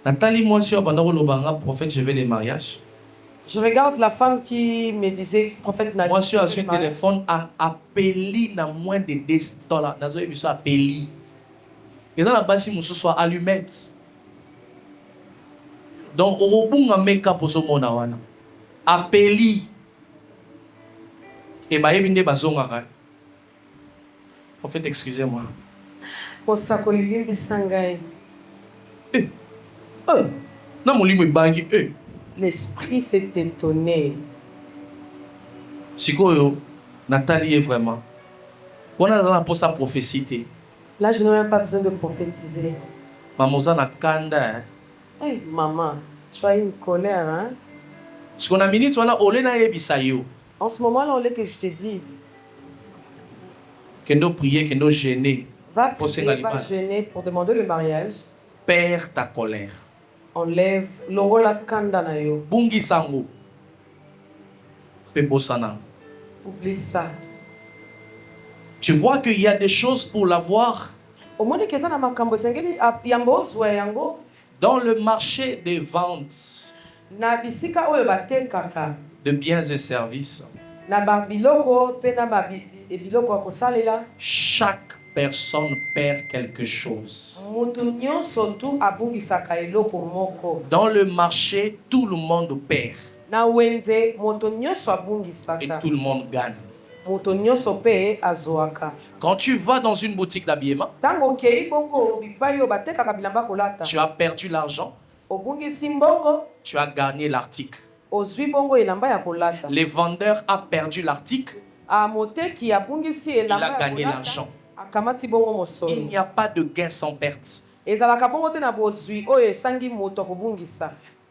Nathalie, moi aussi, prophète, je veux le mariage. Je regarde la femme qui me disait, prophète, moi, je suis un téléphone à appeler dans moins de $10. Je suis appelé. Et ça, la base, si je soit allumette. Donc, au bout de make-up pour ce monde, appelé. Et bah, il y a des prophète, excusez-moi. Non, mon livre est bangi. L'esprit s'est étonné. Sikoyo, Nathalie est vraiment. On a pour sa prophétie. Là, je n'ai même pas besoin de prophétiser. Maman, on a kanda. Hey, maman, tu as une colère, hein? Ce qu'on a mis, on a olé na yebisayo. En ce moment-là, on veut que je te dise. Que nous prions, que nous gêner. Va prier, va gêner pour demander le mariage. Perds ta colère. Enlève l'ongola kanda na yo. Bungi sango. Pebosana. Oublie ça. Tu vois qu'il y a des choses pour l'avoir. Dans le marché des ventes de biens et services, chaque personne perd quelque chose. Dans le marché, tout le monde perd. Et tout le monde gagne. Quand tu vas dans une boutique d'habillement, tu as perdu l'argent, tu as gagné l'article. Le vendeur a perdu l'article, il a gagné l'argent. Il n'y a pas de gain sans perte.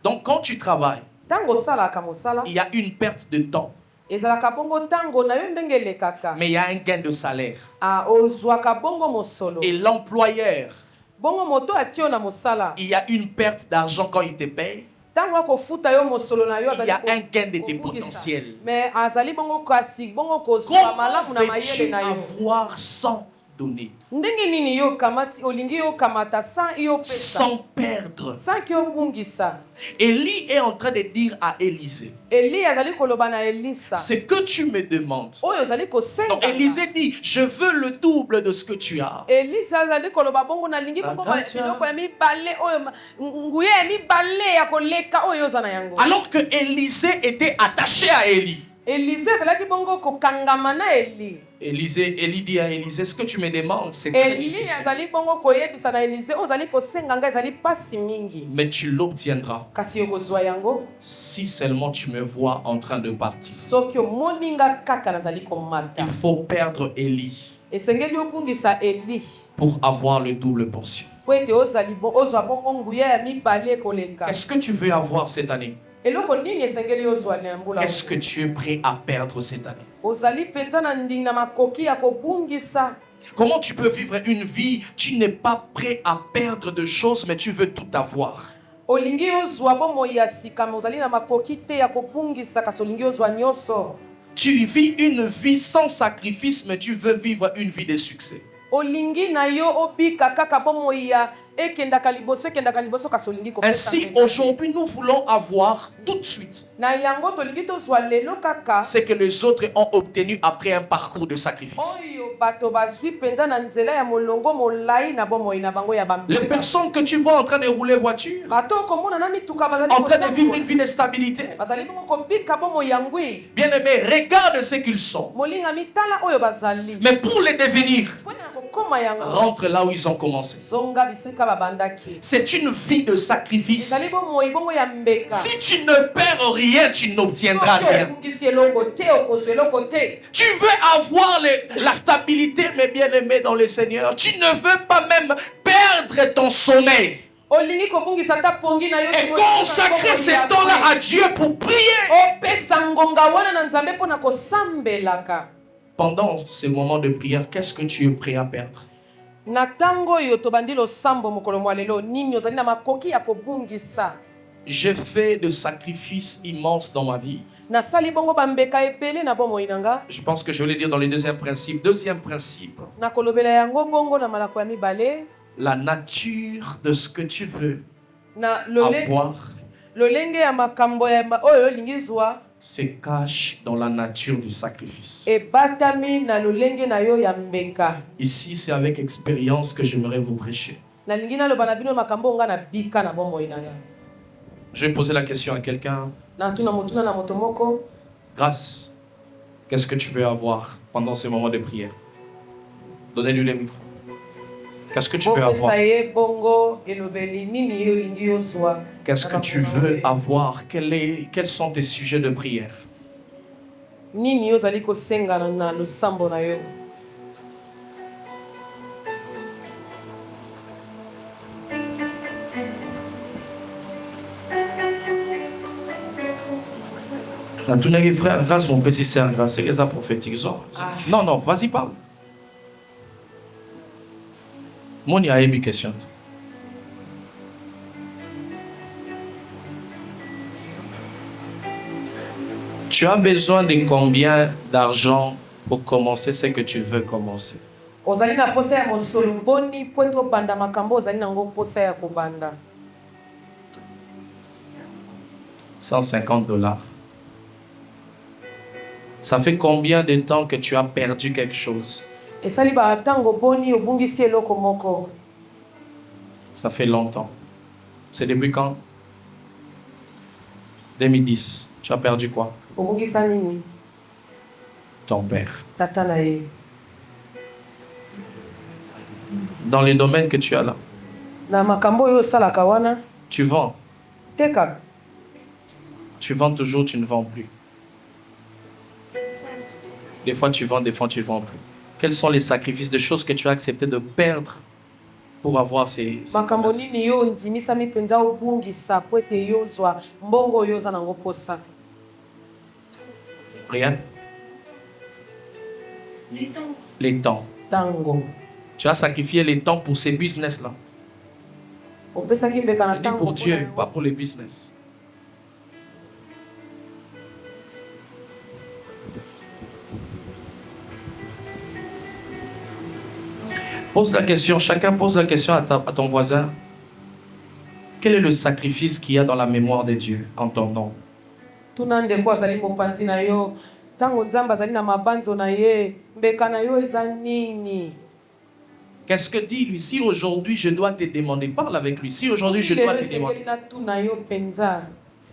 Donc quand tu travailles, il y a une perte de temps. Mais il y a un gain de salaire. Et l'employeur, il y a une perte d'argent quand il te paye. Il y a un gain de tes potentiels. Comment veux-tu avoir sans donner? Sans perdre. Élie est en train de dire à Élisée, ce que tu me demandes. Donc Élisée dit, je veux le double de ce que tu as. Alors que Élisée était attaché à Élie. Élie dit à Élisée, ce que tu me demandes, c'est très difficile. Mais tu l'obtiendras si seulement tu me vois en train de partir. Il faut perdre Élie pour avoir le double portion. Qu'est-ce que tu veux avoir cette année? Est-ce que tu es prêt à perdre cette année? Comment tu peux vivre une vie, tu n'es pas prêt à perdre de choses, mais tu veux tout avoir? Tu vis une vie sans sacrifice, mais tu veux vivre une vie de succès. Ainsi, aujourd'hui, nous voulons avoir tout de suite ce que les autres ont obtenu après un parcours de sacrifice. Les personnes que tu vois en train de rouler voiture, en train de vivre une vie de stabilité, bien aimé, regarde ce qu'ils sont. Mais pour les devenir, rentre là où ils ont commencé. C'est une vie de sacrifice. Si tu ne perds rien, tu n'obtiendras rien. Tu veux avoir la stabilité, mes bien-aimés dans le Seigneur. Tu ne veux pas même perdre ton sommeil. Et consacrer ces temps-là à Dieu pour prier. Pendant ce moment de prière, qu'est-ce que tu es prêt à perdre? J'ai fait de sacrifices immenses dans ma vie. Je pense que je vais le dire dans le deuxième principe. Deuxième principe. La nature de ce que tu veux avoir se cache dans la nature du sacrifice. Ici, c'est avec expérience que j'aimerais vous prêcher. Je vais poser la question à quelqu'un. Grâce, qu'est-ce que tu veux avoir pendant ces moments de prière? Donnez-lui le micro. Qu'est-ce que tu veux avoir? Qu'est-ce que tu veux avoir? Quels sont tes sujets de prière? Frère, grâce mon petit sœur, grâce, c'est les prophétiques. Non, non, vas-y, parle. Mon y a une question. Tu as besoin de combien d'argent pour commencer ce que tu veux commencer? 150 $. Ça fait combien de temps que tu as perdu quelque chose? Ça fait longtemps. C'est depuis quand? 2010. Tu as perdu quoi? Ton père. Dans les domaines que tu as là. Tu vends. Tu vends toujours, tu ne vends plus. Des fois tu vends, des fois tu ne vends plus. Quels sont les sacrifices, des choses que tu as accepté de perdre pour avoir ces commerces? Rien. Les temps. Tu as sacrifié les temps pour ces business-là. Je dis pour Dieu, pas pour les business. Pose la question, chacun pose la question à ton voisin. Quel est le sacrifice qu'il y a dans la mémoire de Dieu en ton nom? Qu'est-ce que dit lui? Si aujourd'hui je dois te demander, parle avec lui. Si aujourd'hui je dois te demander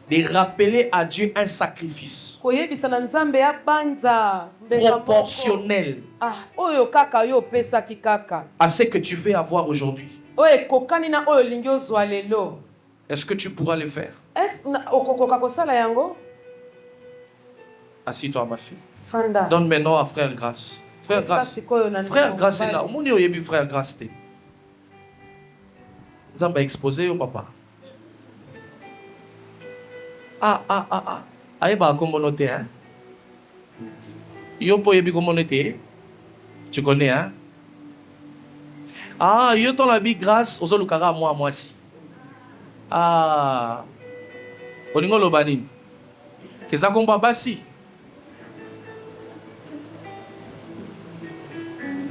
de rappeler à Dieu un sacrifice proportionnel à ce que tu veux avoir aujourd'hui. Est-ce que tu pourras le faire? Assis-toi, ma fille. Donne maintenant à Frère Grâce. Frère Grâce. Frère Grâce est là. Mon Dieu, Frère Grâce. Zamba exposé au papa. Aïba comment noter, hein? Yo po yebi comment noter? Tu connais, hein? Yo ton la bi grâce aux olukara moi si. Olingo lobani. Keza komba basi.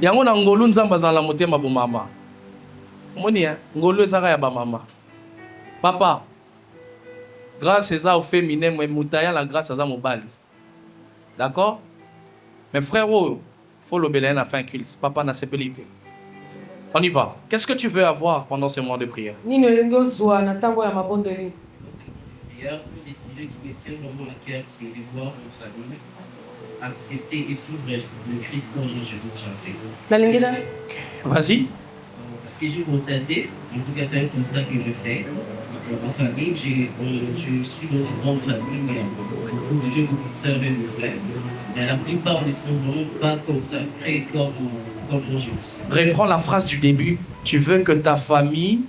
Yango na ngolu nzamba za la motema bo mama. Monia, ngolo ezaka ya ba mama. Papa, grâce eza au féminin, moi mutaya la grâce eza mobali. D'accord? Mes frères, faut l'obéir à fin culte. Papa n'a sépélité. On y va. Qu'est-ce que tu veux avoir pendant ce mois de prière? Accepter et s'ouvrir le Christ comme je Vas-y. Parce que j'ai constaté, en tout cas c'est un constat que je fais, en famille, je suis dans une grande famille, mais beaucoup de jeunes, beaucoup de sœurs et de frères, mais la plupart ne sont vraiment pas consacrés comme moi je suis. Reprends la phrase du début. Tu veux que ta famille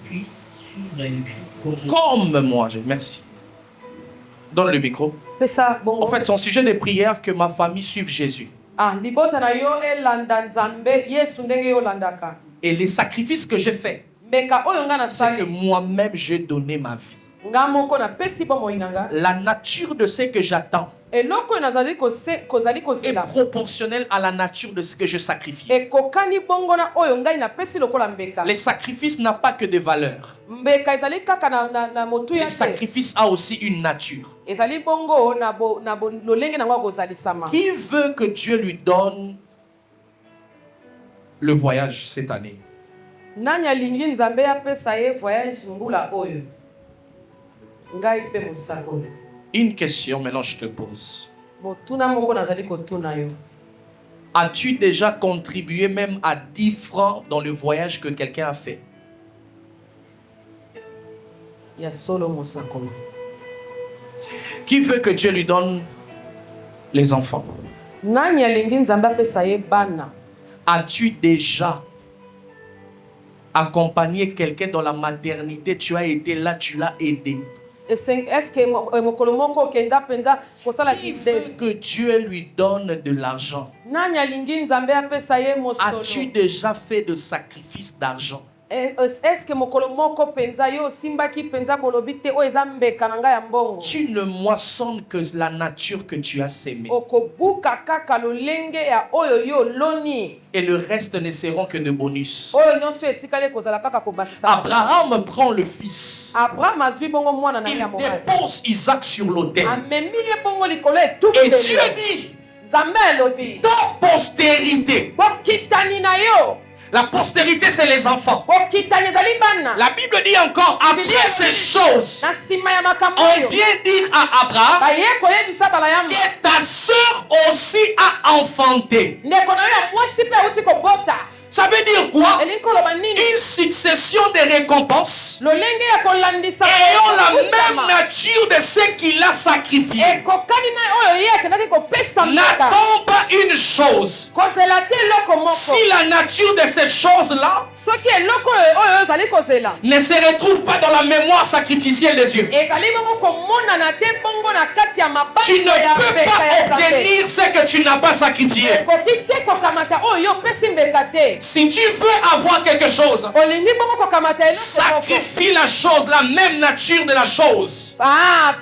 puisse suivre le Christ comme moi. Merci. Donne le micro. En fait, son sujet de prière, que ma famille suive Jésus. Et les sacrifices que j'ai faits, c'est que moi-même j'ai donné ma vie. La nature de ce que j'attends est proportionnelle à la nature de ce que je sacrifie. Les sacrifices n'ont pas que des valeurs. Les sacrifices ont aussi une nature. Qui veut que Dieu lui donne le voyage cette année? Une question maintenant je te pose. As-tu déjà contribué même à 10 francs dans le voyage que quelqu'un a fait? Qui veut que Dieu lui donne les enfants? As-tu déjà accompagné quelqu'un dans la maternité? Tu as été là, tu l'as aidé. Qui veut que Dieu lui donne de l'argent? As-tu déjà fait de sacrifices d'argent? Tu ne moissonnes que la nature que tu as sémée. Et le reste ne seront que de bonus. Abraham prend le fils. Il dépose Isaac sur l'autel. Et Dieu dit, ton postérité. La postérité, c'est les enfants. La Bible dit encore, après ces choses, on vient dire à Abraham que ta sœur aussi a enfanté. Ça veut dire quoi? Une succession de récompenses ayant la même nature de ce qu'il a sacrifié. N'attends pas une chose. Si la nature de ces choses-là ne se retrouve pas dans la mémoire sacrificielle de Dieu, tu ne peux pas obtenir ce que tu n'as pas sacrifié. Si tu veux avoir quelque chose, sacrifie la chose, la même nature de la chose. Un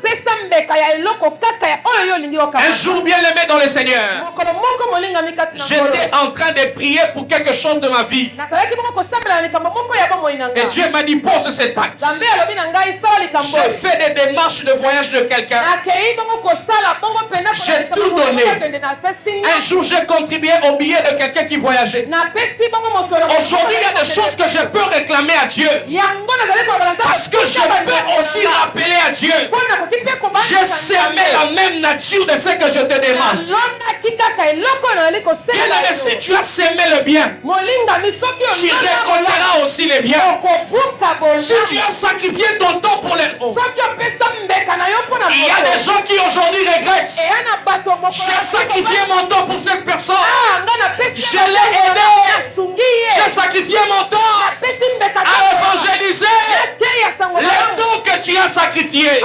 jour, bien aimé dans le Seigneur, j'étais en train de prier pour quelque chose de ma vie. Et Dieu m'a dit, pose cet acte. J'ai fait des démarches de voyage de quelqu'un. J'ai tout donné. Un jour, j'ai contribué au billet de quelqu'un qui voyageait. Aujourd'hui, il y a des choses que je peux réclamer à Dieu. Parce que je peux aussi rappeler à Dieu. J'ai semé la même nature de ce que je te demande. Bien aimé, si tu as semé le bien, tu récolteras aussi les biens. Si tu as sacrifié ton temps pour les autres, il y a des gens qui aujourd'hui regrettent. J'ai sacrifié mon temps pour cette personne. Je l'ai aidé. J'ai sacrifié mon temps à évangéliser. Les dons que tu as sacrifiés,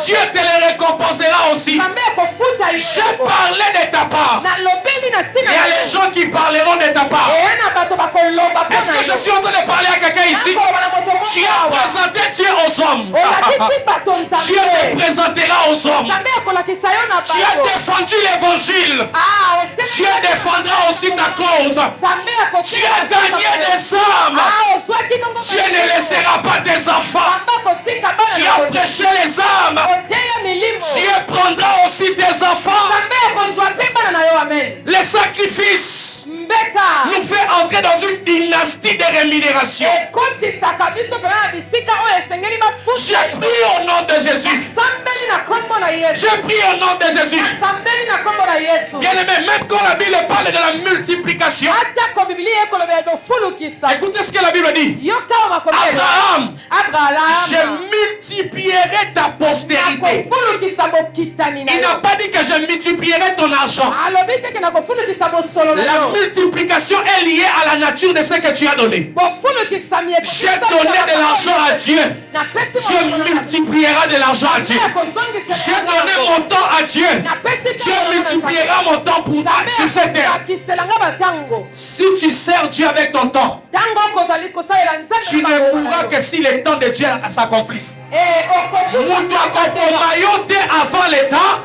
Dieu te les récompensera aussi. J'ai parlé de ta part. Il y a les gens qui parleront de ta part. Est-ce que je suis en train de parler à quelqu'un ici? Tu as présenté Dieu aux hommes. Tu te présenteras aux hommes. Tu as défendu l'évangile. Tu défendras aussi ta cause. Tu as gagné des âmes. Tu ne laisseras pas tes enfants. Tu as prêché les âmes. Dieu prendra aussi tes enfants. Les sacrifices nous fait entrer dans une dynastie de rémunération. J'ai pris au nom de Jésus. J'ai pris au nom de Jésus. Bien aimé, même quand la Bible parle de la multiplication, écoutez ce que la Bible dit. Abraham, je multiplierai ta postérité. Il n'a pas dit que je multiplierai ton argent. La multiplication est liée à la nature de ce que tu as donné. J'ai donné de l'argent à Dieu. Dieu multipliera de l'argent à Dieu. J'ai donné mon temps à Dieu. Dieu multipliera mon temps pour sur cette terre. Si tu sers Dieu avec ton temps, tu ne mourras que si le temps de Dieu s'accomplit. Avant le temps,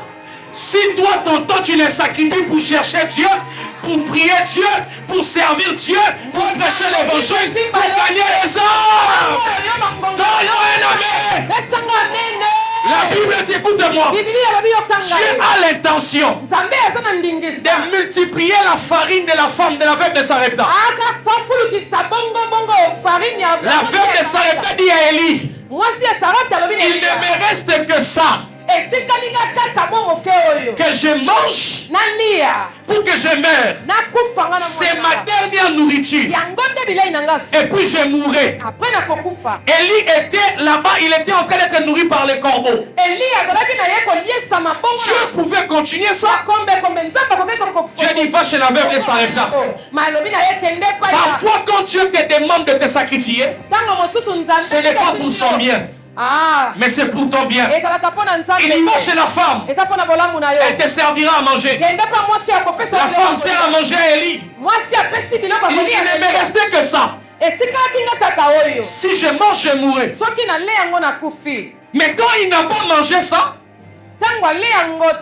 si toi ton temps tu le sacrifies pour chercher Dieu, pour prier Dieu, pour servir Dieu, pour prêcher l'évangile, pour gagner les âmes, donne-moi un amen. La Bible dit, écoute-moi, Dieu a l'intention de multiplier la farine de la femme, de la veuve de Sarepta. La veuve de Sarepta dit à Élie, il ne me reste que ça, que je mange pour que je meure. C'est ma dernière nourriture. Et puis je mourrai. Élie était là-bas, il était en train d'être nourri par les corbeaux. Dieu pouvait continuer ça. Dieu dit, va chez la veuve de Sarepta. Parfois quand Dieu te demande de te sacrifier, ce n'est pas pour son bien. Mais c'est pour ton bien. Il y va chez la femme. Elle te servira à manger. La femme sert à manger à Élie. Il ne me restait que ça. Si je mange, je mourrai. Mais quand il n'a pas mangé ça,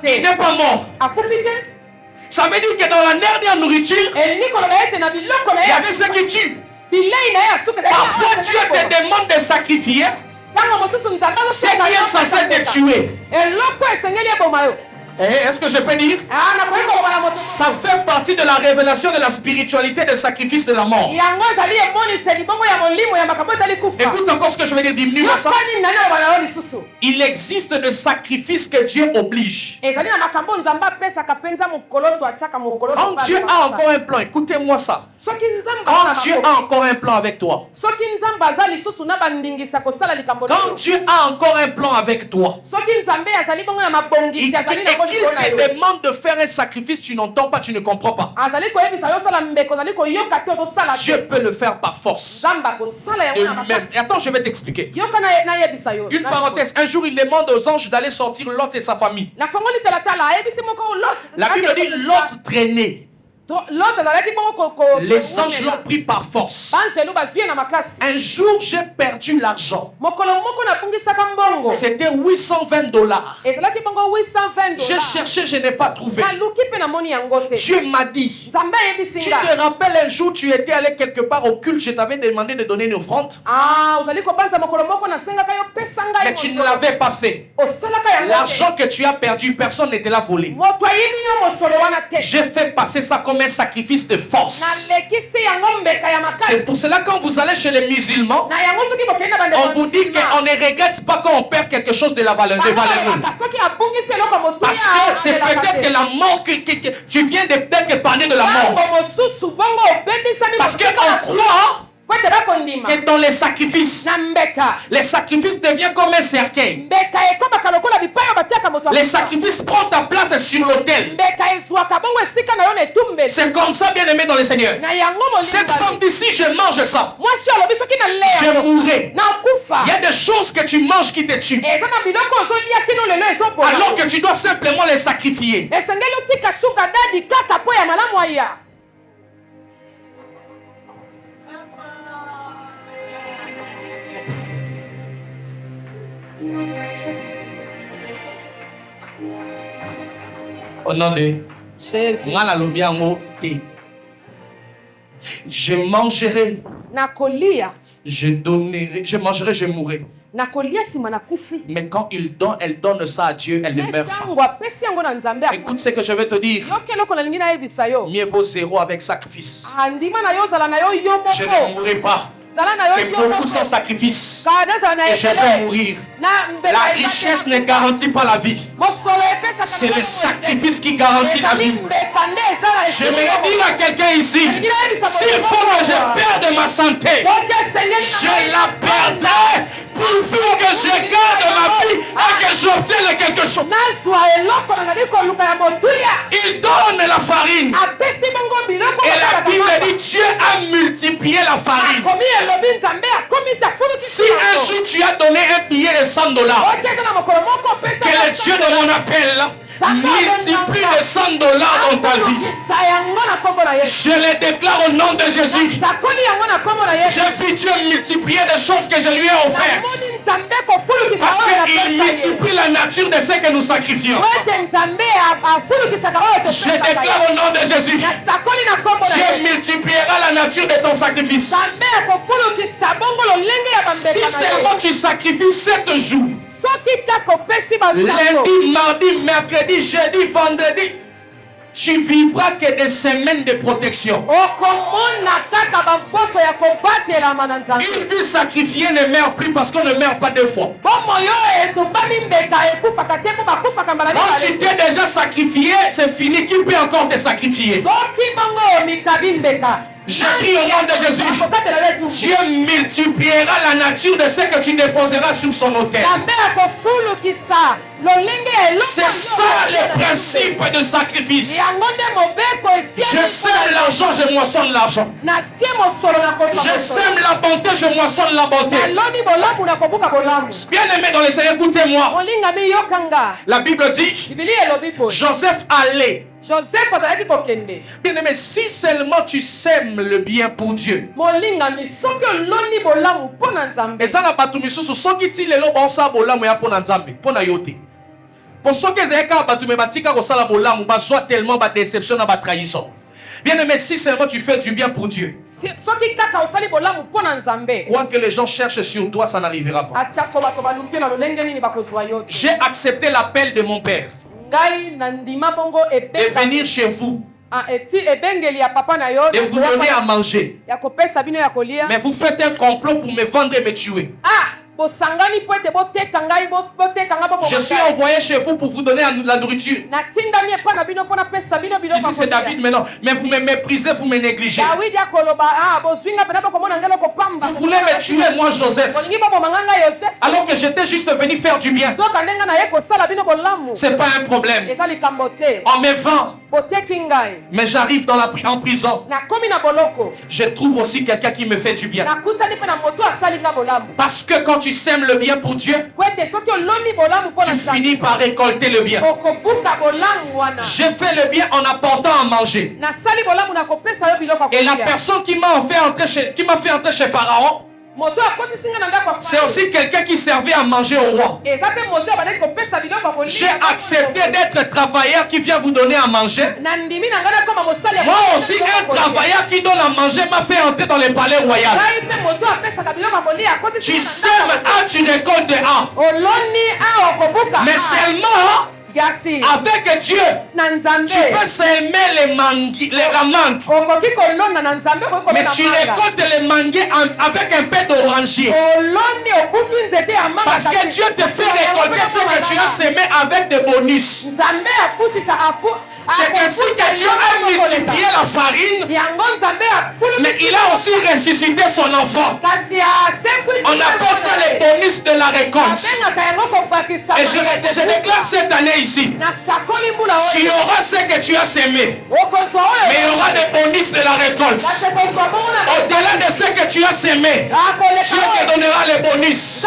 il n'est pas mort. Ça veut dire que dans la dernière nourriture, il y avait ce qui tue. Parfois Dieu te demande de sacrifier ce qui est censé te tuer. Est-ce que je peux dire? Ça fait partie de la révélation de la spiritualité des sacrifices de la mort. Écoute encore ce que je vais dire, diminue-moi ça. Il existe des sacrifices que Dieu oblige. Quand Dieu a encore un plan, écoutez-moi ça. Quand Dieu a encore un plan avec toi, quand Dieu a encore un plan avec toi, et qu'il te demande de faire un sacrifice, tu n'entends pas, tu ne comprends pas. Dieu peut le faire par force. De lui-même. Et attends, je vais t'expliquer. Une parenthèse, un jour il demande aux anges d'aller sortir Lot et sa famille. La Bible dit Lot traînait. Les anges l'ont pris par force. Un jour j'ai perdu l'argent. C'était $820. J'ai cherché, je n'ai pas trouvé. Dieu m'a dit, tu te rappelles un jour tu étais allé quelque part au culte, je t'avais demandé de donner une offrande, mais tu ne l'avais pas fait. L'argent que tu as perdu, personne ne te l'a volé. J'ai fait passer ça comme un sacrifice de force. C'est pour cela quand vous allez chez les musulmans, on vous dit qu'on ne regrette pas quand on perd quelque chose de la valeur, de valeureux. Parce que c'est peut-être que la mort que tu viens de peut-être épargner de la mort. Parce qu'on croit que dans les sacrifices deviennent comme un cercueil. Les sacrifices prennent ta place sur l'autel. C'est comme ça, bien aimé dans le Seigneur. Cette femme dit, si je mange ça, je mourrai. Il y a des choses que tu manges qui te tuent, alors que tu dois simplement les sacrifier. Tika suka dadi kaka po ya malamu aya. Au nom de Jésus. Je mangerai, Nakolia. je donnerai, je mangerai, je mourrai. Nakolia sima nakufi. Mais quand il donne, elle donne ça à Dieu, elle ne meurt pas. Écoute ce que je vais te dire. Mieux vaut zéro avec sacrifice. Je ne mourrai pas. Et beaucoup sans sacrifice. Et je vais mourir. La richesse ne garantit pas la vie. C'est le sacrifice qui garantit la vie. J'aimerais dire à quelqu'un ici, s'il faut que je perde ma santé, je la perdrai pourvu que je garde ma vie et que j'obtienne quelque chose. Il donne la farine. Et la Bible dit Dieu a multiplié la farine. Si un jour tu as donné un billet de $100, que le Dieu de mon appel multiplie les $100 dans ta vie. Je le déclare au nom de Jésus. J'ai vu Dieu multiplier des choses que je lui ai offertes. Parce qu'il multiplie la nature de ce que nous sacrifions. Je déclare au nom de Jésus. Dieu multipliera la nature de ton sacrifice. Si seulement tu sacrifies 7 jours, lundi, mardi, mercredi, jeudi, vendredi, tu vivras que des semaines de protection. Une vie sacrifiée ne meurt plus parce qu'on ne meurt pas 2 fois. Quand tu t'es déjà sacrifié, c'est fini. Qui peut encore te sacrifier? Je prie au nom de Jésus. Dieu multipliera la nature de ce que tu déposeras sur son autel. C'est ça le principe de sacrifice. Je sème l'argent, je moissonne l'argent. Je sème la bonté, je moissonne la bonté. Bien aimé dans les Seigneur, écoutez-moi. La Bible dit, Joseph allait. Bien aimé, si seulement tu sèmes le bien pour Dieu. Et ça n'a pas tout mis sous son qui tire le bon ça bola moya pour Nzambe, pour na yote. Pour ceux qui zeka batu me batika ko sala bola mu ba soit tellement ba déception na ba trahison. Bien aimé, si seulement tu fais du bien pour Dieu. Quoi que les gens cherchent sur toi, ça n'arrivera pas. J'ai accepté l'appel de mon père de venir chez vous et vous donner à manger. Mais vous faites un complot pour me vendre et me tuer. Je suis envoyé chez vous pour vous donner la nourriture. Ici c'est David maintenant. Mais vous me méprisez, vous me négligez. Vous voulez me tuer, moi Joseph, alors que j'étais juste venu faire du bien. C'est pas un problème. On me vend. Mais j'arrive en prison. Je trouve aussi quelqu'un qui me fait du bien. Parce que quand tu sèmes le bien pour Dieu, tu finis par récolter le bien. J'ai fait le bien en apportant à manger. Et la personne qui m'a fait entrer chez Pharaon, c'est aussi quelqu'un qui servait à manger au roi. J'ai accepté d'être travailleur qui vient vous donner à manger. Moi aussi, un travailleur qui donne à manger m'a fait entrer dans le palais royal. Tu sèmes A, tu récoltes A. Mais seulement avec Dieu, tu peux s'aimer la mangue. Mais tu récoltes les mangues avec un peu d'oranger. Parce que Dieu te fait récolter ce que tu as semé avec des bonus. C'est ainsi que Dieu a multiplié la farine, mais il a aussi ressuscité son enfant. On appelle ça les bonus de la récolte. Et je déclare cette année ici, tu auras ce que tu as semé, mais il y aura des bonus de la récolte. Au-delà de ce que tu as semé, Dieu te donnera les bonus.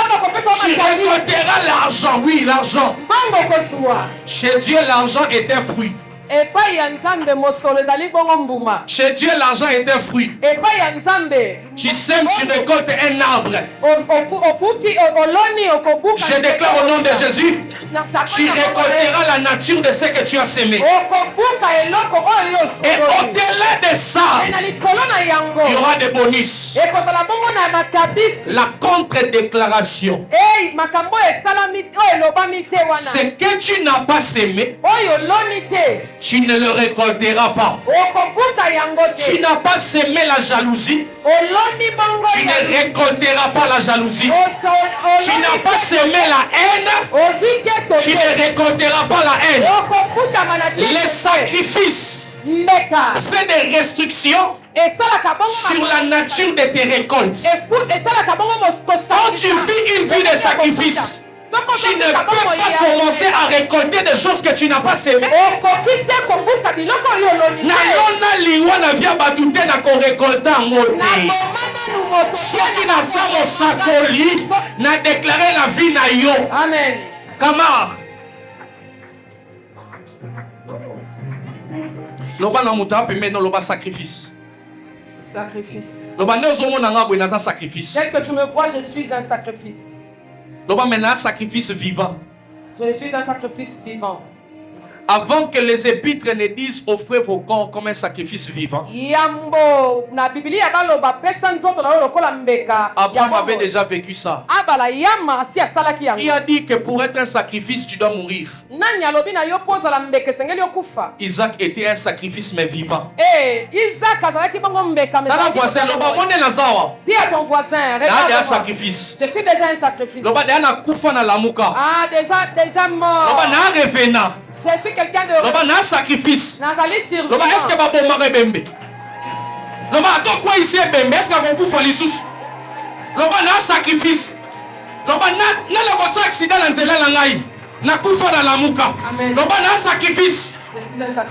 Tu récolteras l'argent, oui, l'argent. Chez Dieu, l'argent est un fruit. Chez Dieu, l'argent est un fruit. Tu sèmes, tu récoltes un arbre. Je déclare au nom de Jésus, tu récolteras la nature de ce que tu as semé. Et au-delà de ça, il y aura des bonus. La contre-déclaration. Ce que tu n'as pas semé, tu ne le récolteras pas. Tu n'as pas semé la jalousie, tu ne récolteras pas la jalousie. Tu n'as pas semé la haine, tu ne récolteras pas la haine. Les sacrifices fait des restrictions sur la nature de tes récoltes. Quand tu vis une vie de sacrifice, tu ne peux pas commencer à récolter des choses que tu n'as pas semées. Nalona liwa na via batute na ko récolter ngote. Ceux qui n'a pas mon sakoli n'a déclaré la vie na yo. Amen. Kamar. Loba na muta pembe no loba sacrifice. Sacrifice. Loba ne ozomo na ngabwe na sacrifice. Dès que tu me vois, je suis un sacrifice. Loba mena sacrifice vivant. Je suis un sacrifice vivant. Avant que les épîtres ne disent offrez vos corps comme un sacrifice vivant. Abraham avait déjà vécu ça. Il a dit que pour être un sacrifice, tu dois mourir. Isaac était un sacrifice mais vivant. Dis à ton voisin, un sacrifice. Je suis déjà un sacrifice. Déjà mort. Je suis quelqu'un de sacrifice. Est-ce que babomare bembe? Loba to quoi ici bembe? Est-ce que kufa lisusu? Loba na sacrifice. Loba na le votre accident na nzela na ngai. Na kufa na lamuka. Loba na sacrifice.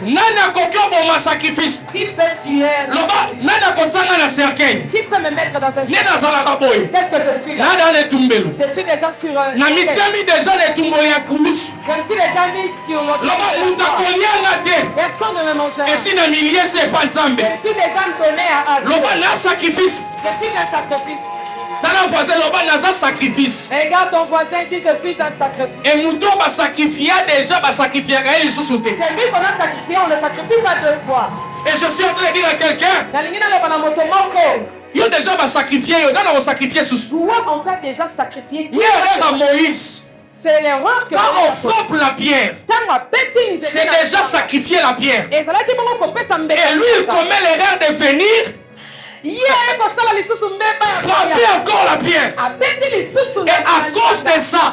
Nana kokyo boma sacrifice. Qui peut tuer? Loba nana kotsanga na cercueil. Qui peut me mettre dans un cercueil? Nena zala kaboy. Qu'est-ce que je suis là? Nada ne tumbelo. Je suis déjà sur un. Na mitiami déjà ne tumboli ya kulus. Je suis déjà mis sur l'autre. Loba mutakolianga te. Personne ne me mange. Et si na milieu c'est pas nzambe. Je suis déjà donné à Dieu. Loba na sacrifice. Je suis un sacrifice. Tana voisin loba naza sacrifice. Regarde ton voisin, dit je suis un sacrifice. Et mouton va sacrifier déjà va sacrifier à elle sous c'est lui qu'on a sacrifié, on le sacrifie pas deux fois. Et je suis en train de dire à quelqu'un. Il a déjà va sacrifier, il a sacrifié sous. Toi on t'a déjà sacrifié. Il y a à Moïse. C'est l'erreur que quand on frappe la pierre, c'est déjà sacrifier la pierre. Et lui il commet l'erreur de venir frapper encore la pierre. Et à cause de ça,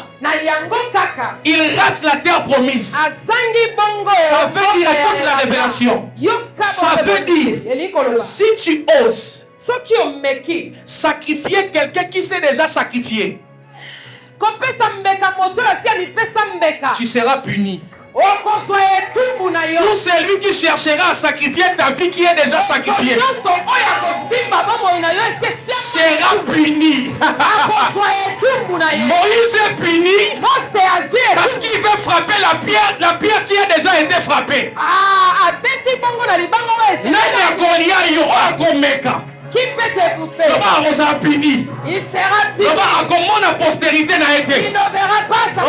il rate la terre promise. Ça veut dire, écoute la révélation. Ça veut dire, si tu oses sacrifier quelqu'un qui s'est déjà sacrifié, tu seras puni. Tout celui qui cherchera à sacrifier ta vie qui est déjà sacrifiée sera puni. Moïse est puni parce qu'il veut frapper la pierre qui a déjà été frappée. Qui peut t'étouffer? Il sera puni. Il ne verra pas ça.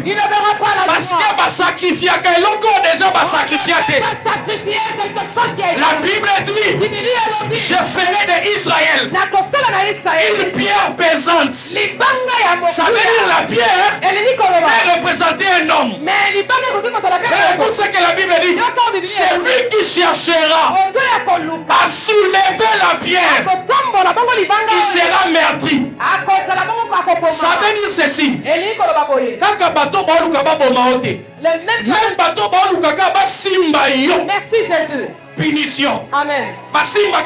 Il ne verra pas la parce que va sacrifier déjà va sacrifier. La Bible dit je ferai d'Israël une pierre pesante. Ça veut dire la pierre est représenter un homme. Mais écoute ce que la Bible dit. C'est lui qui cherchera à soulever la pierre, il sera meurtri. Ça veut dire ceci. Merci Jésus. Punition. Amen.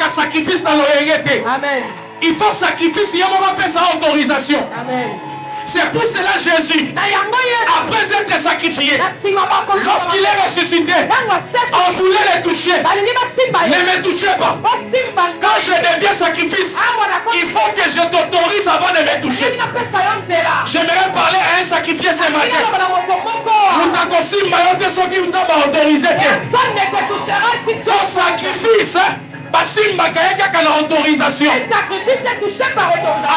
Sacrifice dans Amen. Il faut sacrifice, il y a autorisation. Amen. C'est pour cela Jésus, après être sacrifié, lorsqu'il est ressuscité, on voulait les toucher. Ne me touchez pas. Quand je deviens sacrifice, il faut que je t'autorise avant de me toucher. J'aimerais parler à un sacrifié ce matin. Ton sacrifice, basimba kayaka na autorisation.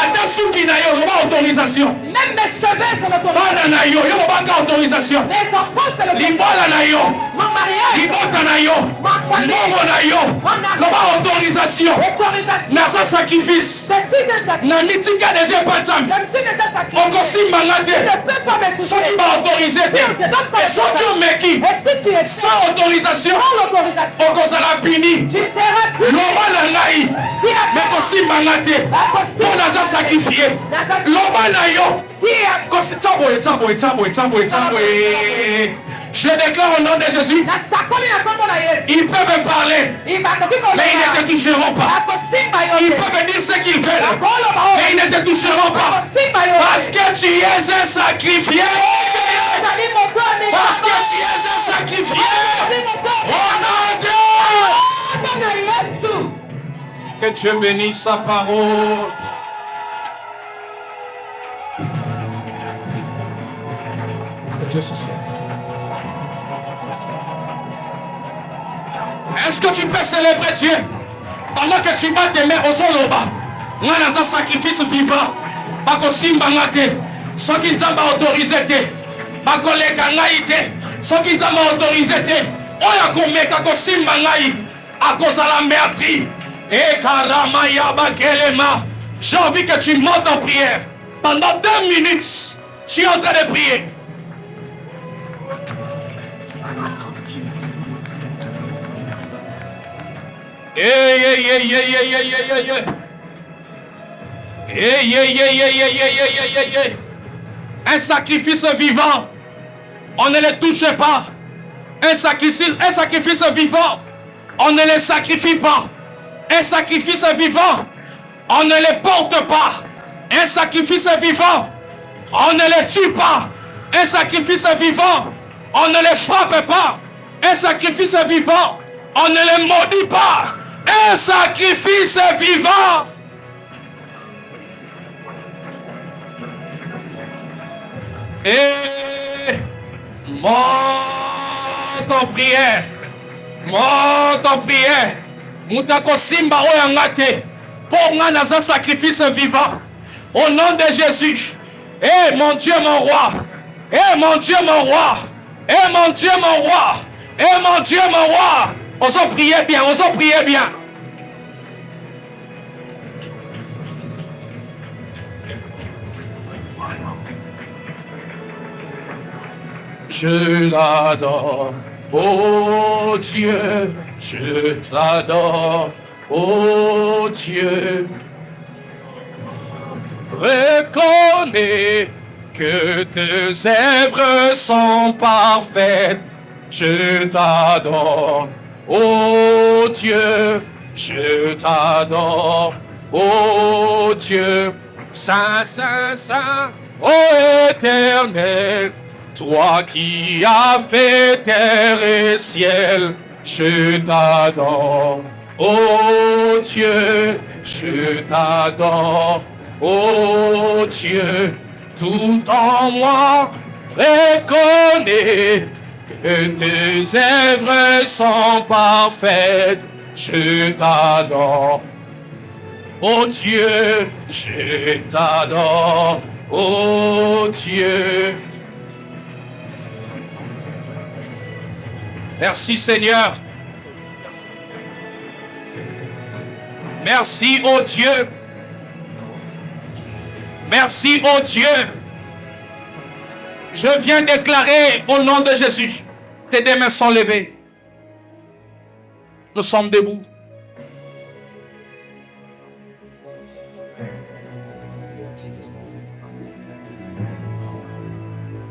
Ata suki na yo ba autorisation. Même mes cheveux sont autorisés. Bana na yo yo ba autorisation. Mes enfants c'est le libala na yo. Mon mariage. Libota na yo. Mongo na yo. Lo ba autorisation. Na sa sacrifice. Na mitika déjà pas de sang. Je me suis déjà sacrifié. On kosimba ngate. Je ne peux pas me toucher. Soki ba autorisé. Et soki o meki. Sans autorisation. On kozala puni. Tu seras puni. Loba na ngai mekosimba nga te mpo naza sacrifié loba na yo je déclare au nom de Jésus, ils peuvent parler mais ils ne te toucheront pas. Ils peuvent dire ce qu'ils veulent mais ils ne te toucheront pas parce que tu es un sacrifié. Parce que tu es un sacrifié. Au nom de que Dieu bénisse sa parole. Que Dieu se soit. Est-ce que tu peux célébrer Dieu pendant que tu bats tes mains aux oloba? Moi, dans un sacrifice vivant, bako simba ngate, soki nzamba autorisé te, bako leka ngai te, soki nzamba autorisé te, oya komeka ko simba ngai, akozala meurtri. Et Karamaya Bakelema, j'ai envie que tu montes en prière. Pendant 2 minutes, tu es en train de prier. Un sacrifice vivant, on ne le touche pas. Un sacrifice vivant, on ne le sacrifie pas. Un sacrifice vivant, on ne le porte pas. Un sacrifice vivant, on ne le tue pas. Un sacrifice vivant, on ne le frappe pas. Un sacrifice vivant, on ne le maudit pas. Un sacrifice vivant. Et monte en prière. Monte en prière. Moutako simba oyangate. Pour moi, dans un sacrifice vivant. Au nom de Jésus. Eh mon Dieu, mon roi. Eh mon Dieu, mon roi. Eh mon Dieu, mon roi. Eh mon Dieu, mon roi. Osons prier bien, osons prier bien. Je l'adore, oh Dieu, je t'adore, oh Dieu. Reconnais que tes œuvres sont parfaites, je t'adore, oh Dieu, je t'adore, oh Dieu, Saint, Saint, Saint, ô Éternel. Toi qui as fait terre et ciel, je t'adore, oh Dieu, je t'adore, oh Dieu, tout en moi reconnais que tes œuvres sont parfaites, je t'adore, oh Dieu, je t'adore, oh Dieu. Merci Seigneur. Merci oh Dieu. Merci oh Dieu. Je viens déclarer au nom de Jésus. Tes deux mains sont levées. Nous sommes debout.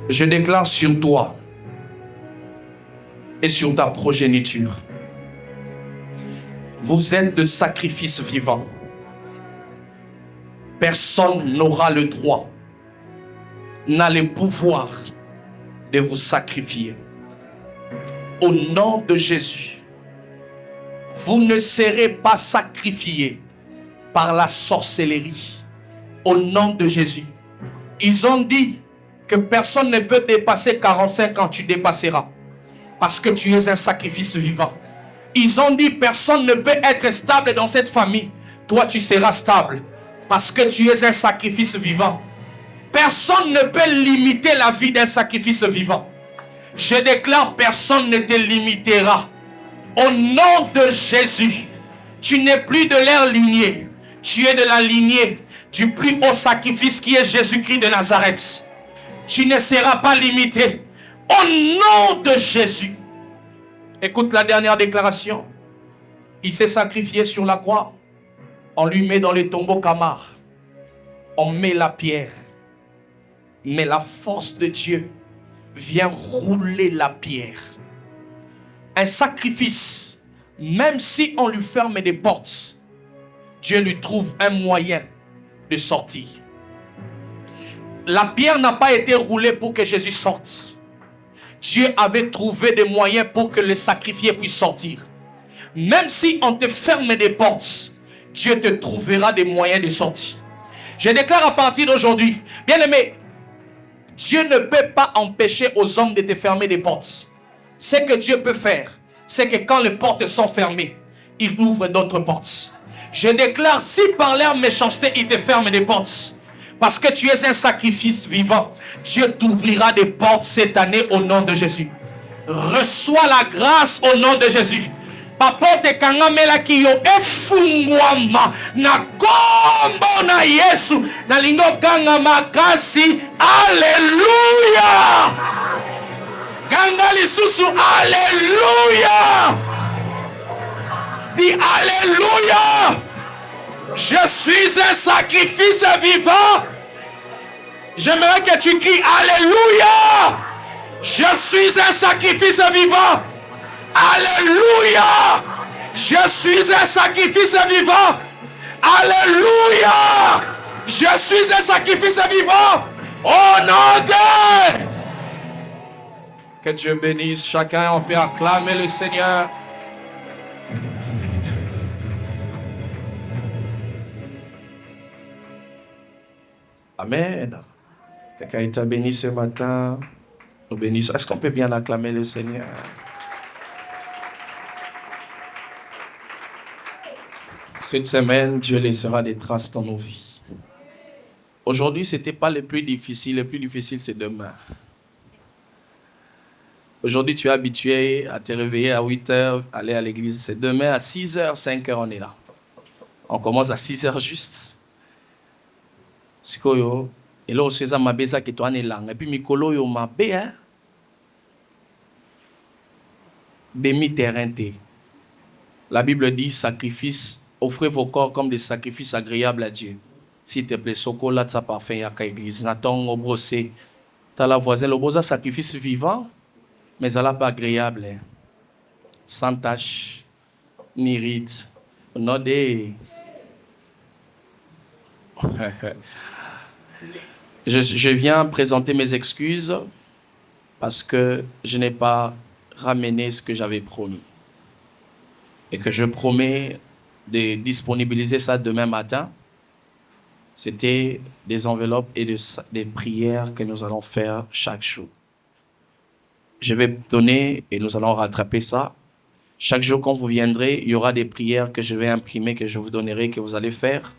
Je déclare sur toi et sur ta progéniture. Vous êtes de sacrifice vivant. Personne n'aura le droit n'a le pouvoir de vous sacrifier. Au nom de Jésus, vous ne serez pas sacrifiés par la sorcellerie. Au nom de Jésus. Ils ont dit que personne ne peut dépasser 45 ans, tu dépasseras. Parce que tu es un sacrifice vivant. Ils ont dit personne ne peut être stable dans cette famille. Toi tu seras stable. Parce que tu es un sacrifice vivant. Personne ne peut limiter la vie d'un sacrifice vivant. Je déclare, personne ne te limitera. Au nom de Jésus, tu n'es plus de leur lignée. Tu es de la lignée du plus haut sacrifice qui est Jésus-Christ de Nazareth. Tu ne seras pas limité. Au nom de Jésus. Écoute la dernière déclaration. Il s'est sacrifié sur la croix. On lui met dans le tombeau Camar. On met la pierre. Mais la force de Dieu vient rouler la pierre. Un sacrifice, même si on lui ferme des portes, Dieu lui trouve un moyen de sortir. La pierre n'a pas été roulée pour que Jésus sorte. Dieu avait trouvé des moyens pour que le sacrifié puisse sortir. Même si on te ferme des portes, Dieu te trouvera des moyens de sortir. Je déclare à partir d'aujourd'hui, bien-aimé, Dieu ne peut pas empêcher aux hommes de te fermer des portes. Ce que Dieu peut faire, c'est que quand les portes sont fermées, il ouvre d'autres portes. Je déclare, si par leur méchanceté, il te ferme des portes, parce que tu es un sacrifice vivant, Dieu t'ouvrira des portes cette année au nom de Jésus. Reçois la grâce au nom de Jésus. Papote kangamela kiyo efungwama na kombo na Yesu na lingo kanga makasi. Alléluia. Kanga lisusu. Alléluia. Dis Alléluia. Je suis un sacrifice vivant. J'aimerais que tu cries Alléluia. Je suis un sacrifice vivant. Alléluia. Je suis un sacrifice vivant. Alléluia. Je suis un sacrifice vivant. Au nom de... Que Dieu bénisse chacun. On peut acclamer le Seigneur. Amen. Quelqu'un t'a béni ce matin. Nous bénissons. Est-ce qu'on peut bien acclamer le Seigneur? Cette semaine, Dieu laissera des traces dans nos vies. Aujourd'hui, ce n'était pas le plus difficile. Le plus difficile, c'est demain. Aujourd'hui, tu es habitué à te réveiller à 8h, aller à l'église. C'est demain à 6h, 5h, on est là. On commence à 6h juste. Sikoyo, et là, c'est ça, ma besa qui toi, on est là. Et puis, mikolo yo ma bé, hein. Bémi terrain te. La Bible dit sacrifice. Offrez vos corps comme des sacrifices agréables à Dieu. S'il te plaît, soko là, ça parfait, y'a qu'à église. Nathan, au brossé. T'as la voisine, le beau sacrifice vivant, mais elle n'est pas agréable. Hein. Sans tache, ni ride. Non, des. Je viens présenter mes excuses parce que je n'ai pas ramené ce que j'avais promis. Et que je promets de disponibiliser ça demain matin. C'était des enveloppes et des prières que nous allons faire chaque jour. Je vais donner et nous allons rattraper ça. Chaque jour quand vous viendrez, il y aura des prières que je vais imprimer, que je vous donnerai, que vous allez faire.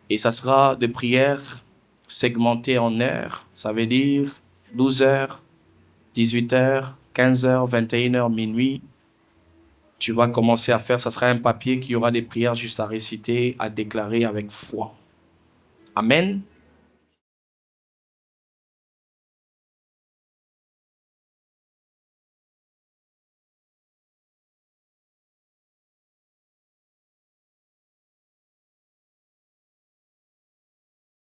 Et ça sera des prières segmentées en heures. Ça veut dire 12h, 18h, 15h, 21h, minuit. Tu vas commencer à faire, ça sera un papier qui aura des prières juste à réciter, à déclarer avec foi. Amen.